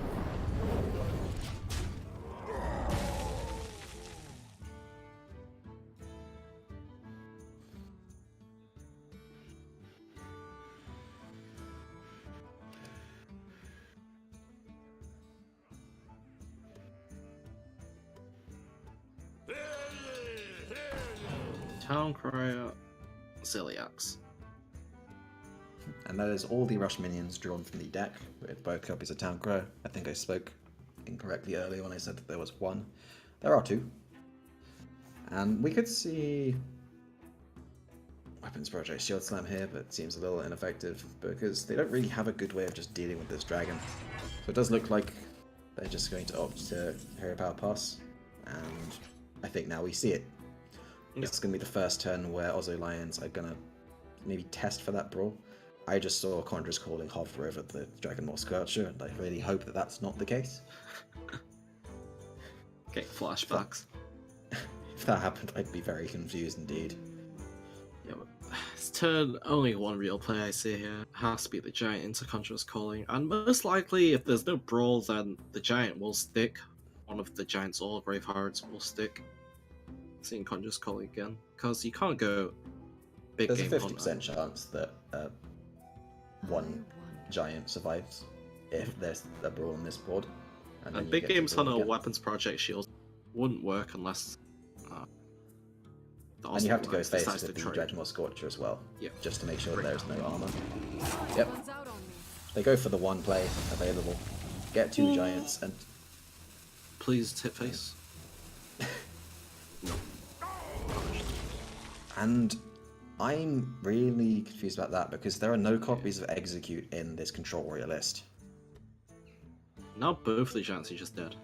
Town Crier, Ziliax. And that is all the rush minions drawn from the deck, with both copies of Town Crier. I think I spoke incorrectly earlier when I said that there was one. There are two. And we could see Weapons Project Shield Slam here, but it seems a little ineffective because they don't really have a good way of just dealing with this dragon. So it does look like they're just going to opt to Hero Power Pass, and I think now we see it. It's going to be the first turn where Ozzo Lions are going to maybe test for that brawl. I just saw Conjurer's Calling hover over the Dragon Maw Scorcher, and I really hope that that's not the case. Get flashbacks. If that happened, I'd be very confused indeed. Yeah, but this turn, only one real play I see here. Has to be the Giant into Conjurer's Calling, and most likely, if there's no brawl, then the Giant will stick. One of the Giant's All Grave Hearts will stick. Seeing Conjurer's Calling again, because you can't go big There's game a 50% chance that one Giant survives if there's a brawl on this board. And then And you big get to games brawl on a again. Weapons Project Shield wouldn't work unless the And you have to go Alliance face decides with to the trade. Dragon Maw Scorcher as well, Yeah. just to make sure that Bring there's no armor. Time Yep. runs out on me. They go for the one play available. Get two Giants, and Please, tip face. And I'm really confused about that because there are no copies of Execute in this Control Warrior list. Now both the Giants are just dead.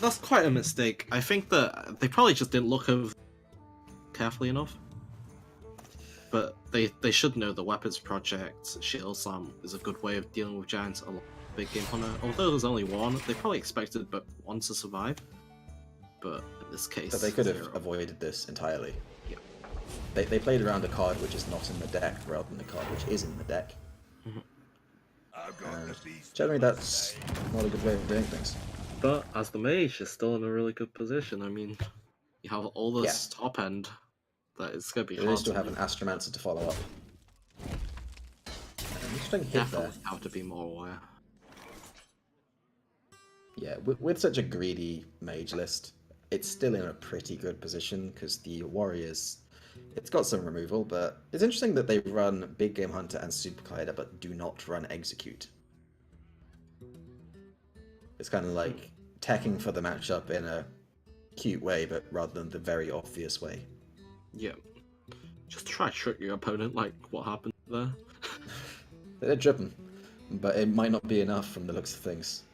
That's quite a mistake. I think that they probably just didn't look over carefully enough. But they should know the Weapons Project Shield Slam is a good way of dealing with Giants a lot. Big game hunter. Although there's only one, they probably expected but one to survive. But in this case, But they could have zero. avoided this entirely. Yeah. They played around a card which is not in the deck rather than a card which is in the deck. I've got And the beast. generally that's not a good way of doing things. But as the mage, is still in a really good position. I mean, you have all this top end that it's going to be They hard still to have an Astromancer to follow up. Interesting hit there. definitely have to be more aware. Yeah, with such a greedy mage list, it's still in a pretty good position because the Warriors, it's got some removal, but it's interesting that they run Big Game Hunter and Super Collider but do not run Execute. It's kind of like teching for the matchup in a cute way, but rather than the very obvious way. Yeah. Just try to trick your opponent like what happened there. They're dripping, but it might not be enough from the looks of things.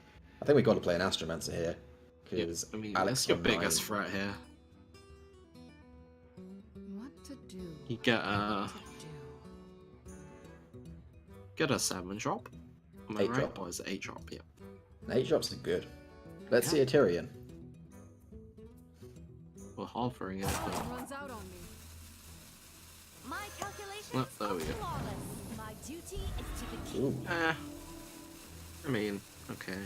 I think we got to play an Astromancer here, because I mean, Alex that's your on biggest 9. threat here. What to do? You get What a to do? 7-drop. Am I 8 right? drop. Or is it 8-drop? Yeah. 8 drops are good. Let's see a Tyrion. We're halvering it, but Time runs out on me. My calculations Well, there we are go. flawless. My duty is to the Ooh. I mean, okay.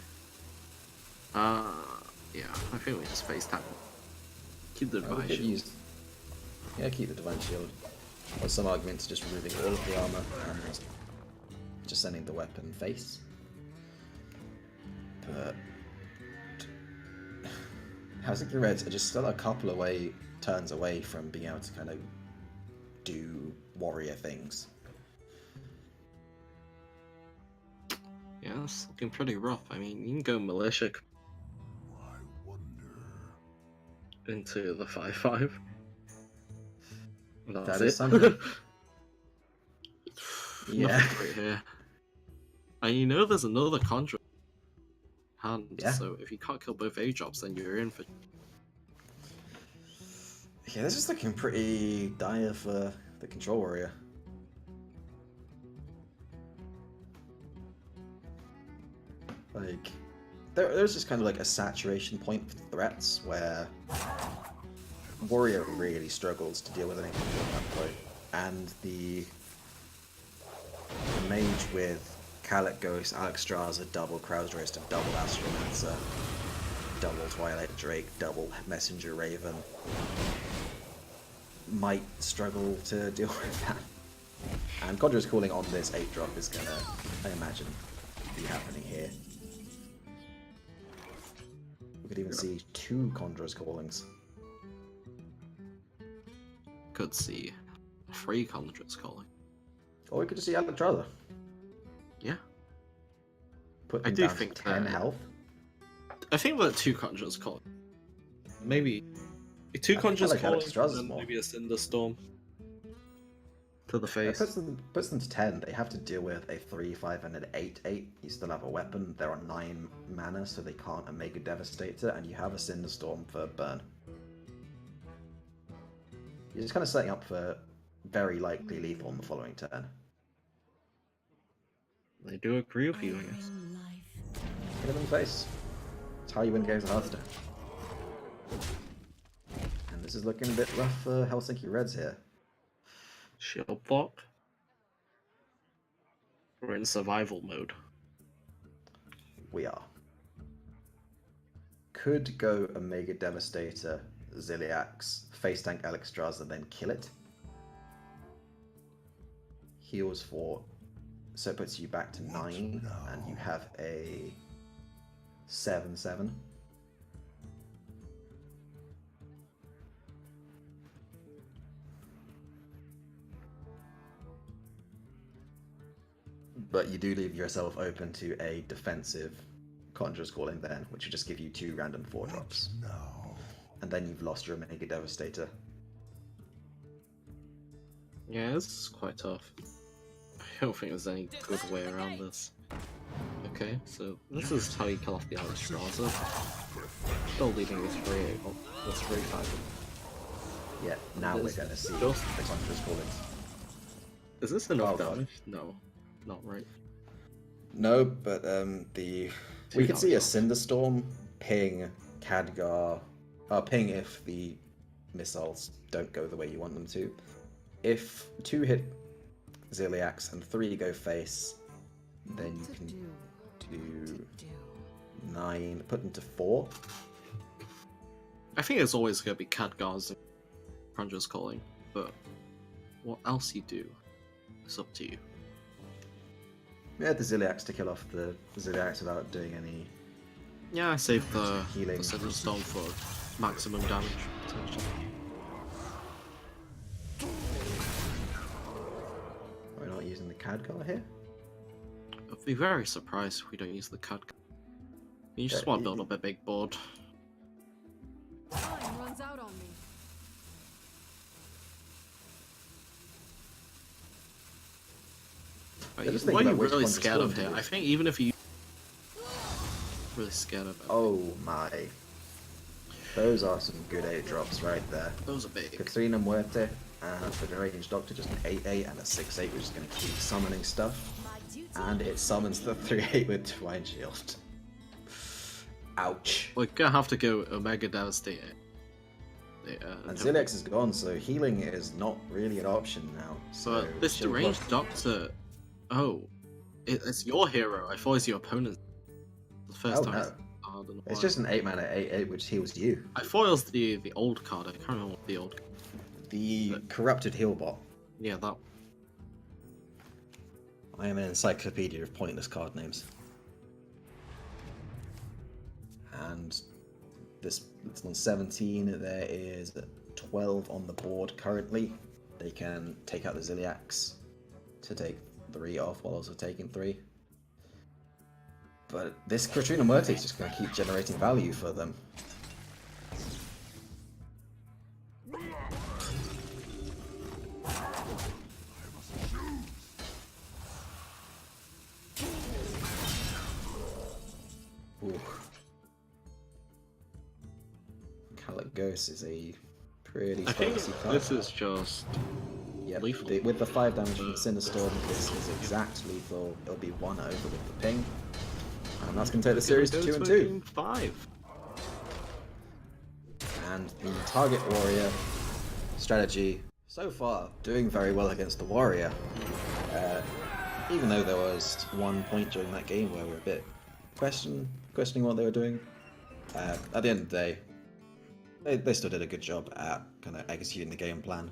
Yeah, I think we just face tap. Keep the Oh, we device could shield. use... Yeah, keep the Divine Shield. Or some arguments just removing all of the armor and just sending the weapon face. But... Housing the Reds are just still a couple turns away from being able to kind of do warrior things. Yeah, it's looking pretty rough. I mean, you can go militia I wonder. into the 5-5. That's That is it. something. Yeah. Nothing great here. And you know there's another Conjure hand, Yeah. so if you can't kill both A-drops, then you're in for... Yeah, this is looking pretty dire for the Control Warrior. Like, there's just kind of like a saturation point for threats where Warrior really struggles to deal with anything at that point. And the Mage with Calic Ghost, Alexstrasza, double Krauserist, and double Astromancer, double Twilight Drake, double Messenger Raven might struggle to deal with that. And Conjurer's Calling on this 8-drop is gonna, I imagine, be happening here. could even see 2 Conjurer's Callings. Could see 3 Conjurers calling. Or we could just see Alexstrasza. Yeah. Put I them do down think to 10 that- health. I think that 2 Conjurers calling. Maybe 2 I Conjurers like calling, Alexstrasza's and then more. maybe a Cinderstorm to the It face. puts them to 10. They have to deal with a 3/5 and an 8/8. You still have a weapon. They're on 9 mana, so they can't Omega Devastator, and you have a Cinderstorm for burn. You're just kind of setting up for very likely lethal on the following turn. They do agree with you, I guess. Hit them in the face. That's how you win games of Hearthstone. And this is looking a bit rough for Helsinki Reds here. Shield block. We're in survival mode. We are. Could go Omega Devastator, Ziliax, face tank Alexstrasza, then kill it. Heals 4, so it puts you back to 9, and you have a 7/7. But you do leave yourself open to a defensive Conjurer's Calling then, which would just give you 2 random 4-drops. No. And then you've lost your Omega Devastator. Yeah, this is quite tough. I don't think there's any good way around this. Okay, so this is how you kill off the Alexstrasza. Still leaving this 3 this 3/5. Yeah, now we're Is going to see just- the Conjurer's Callings. Is this enough Oh, God. damage? No, not right. No, but we could see a Cinderstorm ping Khadgar, ping if the missiles don't go the way you want them to. If 2 hit Ziliax and 3 go face, then you can do 9, put them to 4. I think it's always going to be Khadgar's Conjurer's Calling, but what else you do, it's up to you. We had the Ziliax to kill off the Ziliax without doing any. Yeah, I saved the Healing. Cinderstorm for maximum damage, potentially. We're not using the Khadgar here. I'd be very surprised if we don't use the Khadgar. You just Yeah, want to build up a big board. Time runs out on me. Are I you, just what think are you about which really one's scared of going here? to I think even if you... really scared of it. Oh my. Those are some good 8-drops right there. Those are big. Katrina Muerte and the Deranged Doctor, just an 8/8 and a 6/8, which is going to keep summoning stuff. And it summons the 3/8 with Divine Shield. Ouch. We're gonna have to go Omega Devastator. Yeah, And Ziliax is gone, so healing is not really an option now. So But this Shield deranged block- doctor... Oh. It's your hero. I thought it was your opponent. The first Oh, time. no. I don't know It's why. just an 8-mana 8/8, which heals you. I thought it was the old card. I can't remember what the old... The Corrupted Heal Bot. Yeah, that... I am an encyclopedia of pointless card names. And this it's on 17. There is 12 on the board currently. They can take out the Ziliax to take 3 off while also taking 3. But this Katrina Muerte is just going to keep generating value for them. Ooh. Caligos is a pretty I think spicy card. this is just... Yep. lethal. With the 5 damage from the Cinderstorm, this is exact lethal. It'll be 1 over with the ping. And that's going to take the series to 2 and 2. 5. And the target warrior strategy, so far, doing very well against the warrior. Even though there was one point during that game where we were a bit questioning what they were doing. At the end of the day, they still did a good job at kind of executing the game plan.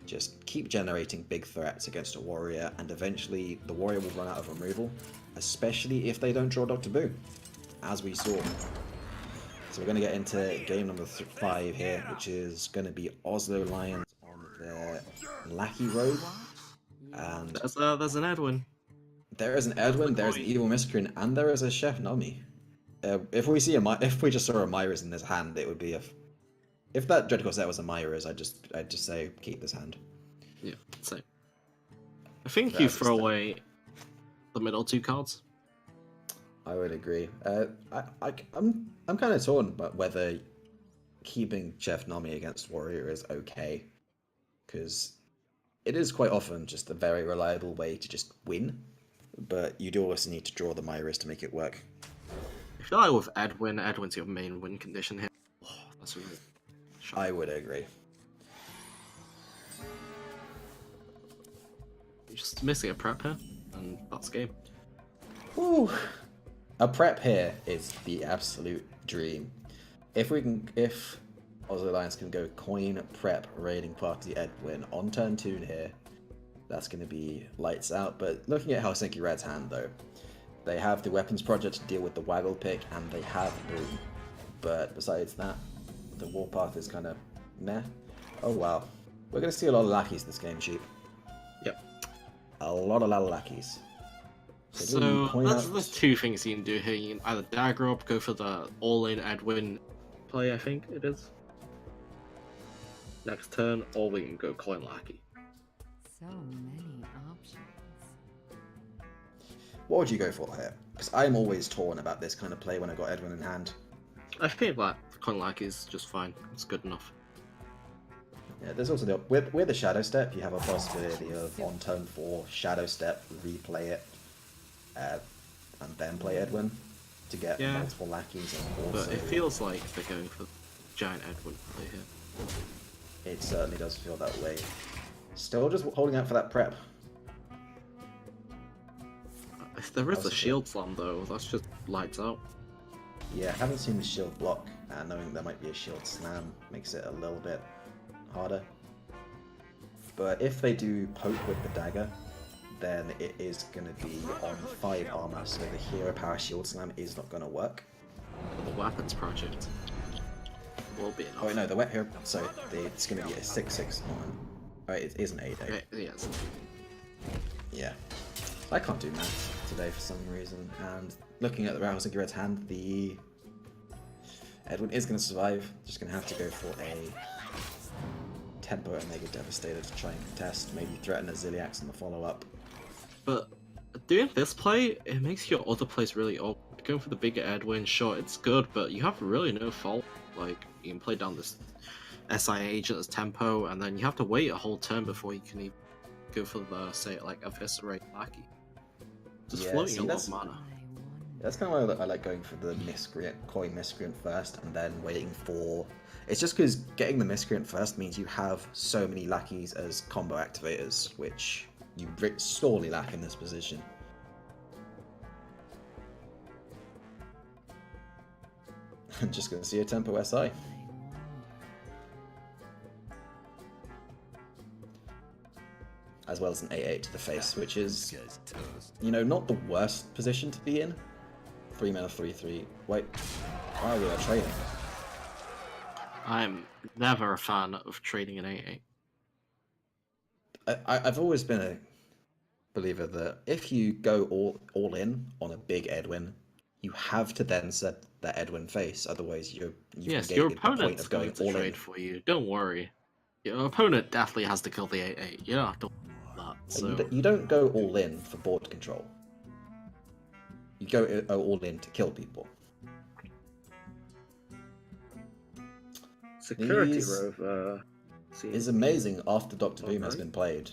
Just keep generating big threats against a warrior, and eventually the warrior will run out of removal, especially if they don't draw Dr. Boo, as we saw. So we're going to get into game number 5 here, which is going to be Oslo Lions on their Lackey Road. And There's an Edwin. there is an Edwin, there's an Evil Miscreant, and there is a Chef Nami. If we just saw a Myra's in this hand, it would be a... If that Dreadcore set was a Myra's, I'd just say keep this hand. Yeah, same. I think That's you just throw away the middle 2 cards. I would agree. I'm kind of torn about whether keeping Chef Nami against Warrior is okay, because it is quite often just a very reliable way to just win, but you do also need to draw the Myras to make it work. I feel like with Edwin's your main win condition here. Oh, that's really shocking. I would agree. You're just missing a prep here, and that's game. Ooh. A prep here is the absolute dream. If Oslo Lions can go coin, prep, raiding party, Edwin on turn 2 here, that's going to be lights out. But looking at Helsinki Red's hand though, they have the weapons project to deal with the waggle pick, and they have Boom. But besides that, the warpath is kind of meh. Oh wow, we're going to see a lot of lackeys this game, Sheep. Yep. A lot of lackeys. So there's 2 things you can do here. You can either dagger up, go for the all-in Edwin play, I think it is. Next turn, or we can go coin lackey. So many options. What would you go for here? Because I'm always torn about this kind of play when I got Edwin in hand. I think that coin lackey is just fine. It's good enough. Yeah, there's also with the Shadow Step, you have a possibility of on turn 4 Shadow Step, replay it, and then play Edwin to get multiple lackeys. And also, but it feels like they're going for giant Edwin play here. It certainly does feel that way. Still just holding out for that prep. If there is a shield slam though, that's just lights out. Yeah, having seen the shield block and knowing there might be a shield slam makes it a little bit harder. But if they do poke with the dagger, then it is going to be on 5 armor, so the hero power shield slam is not going to work. The weapons project will be enough. Oh wait, no, the wet hero. So it's going to be a 6/6 on. Oh, it is an 8/8. Yes. Yeah. I can't do maths today for some reason. And looking at the Helsinki Red's hand, the Edwin is going to survive. Just going to have to go for a Tempo Omega Devastator to try and contest. Maybe threaten a Ziliax in the follow-up. But doing this play, it makes your other plays really awkward. Going for the bigger Edwin, sure, it's good, but you have really no fault. Like, you can play down this SI agent as tempo, and then you have to wait a whole turn before you can even go for the, say, like, Eviscerate Lackey. Just floating a lot of mana. That's kind of why I like going for the coin miscreant first, and then waiting for... It's just because getting the miscreant first means you have so many lackeys as combo activators, which you sorely lack in this position. I'm just going to see a Tempo SI. As well as an 8/8 to the face, which is, you know, not the worst position to be in. 3 mana, 3/3. Wait, why are we trading? I'm never a fan of trading an 8/8. I've always been a believer that if you go all in on a big Edwin, you have to then set that Edwin face. Otherwise, your opponent's going to trade for you. Don't worry. Your opponent definitely has to kill the 8/8. You don't have to worry about that. So you don't go all in for board control. You go all in to kill people. Security Rover is amazing after Dr. Doom has been played.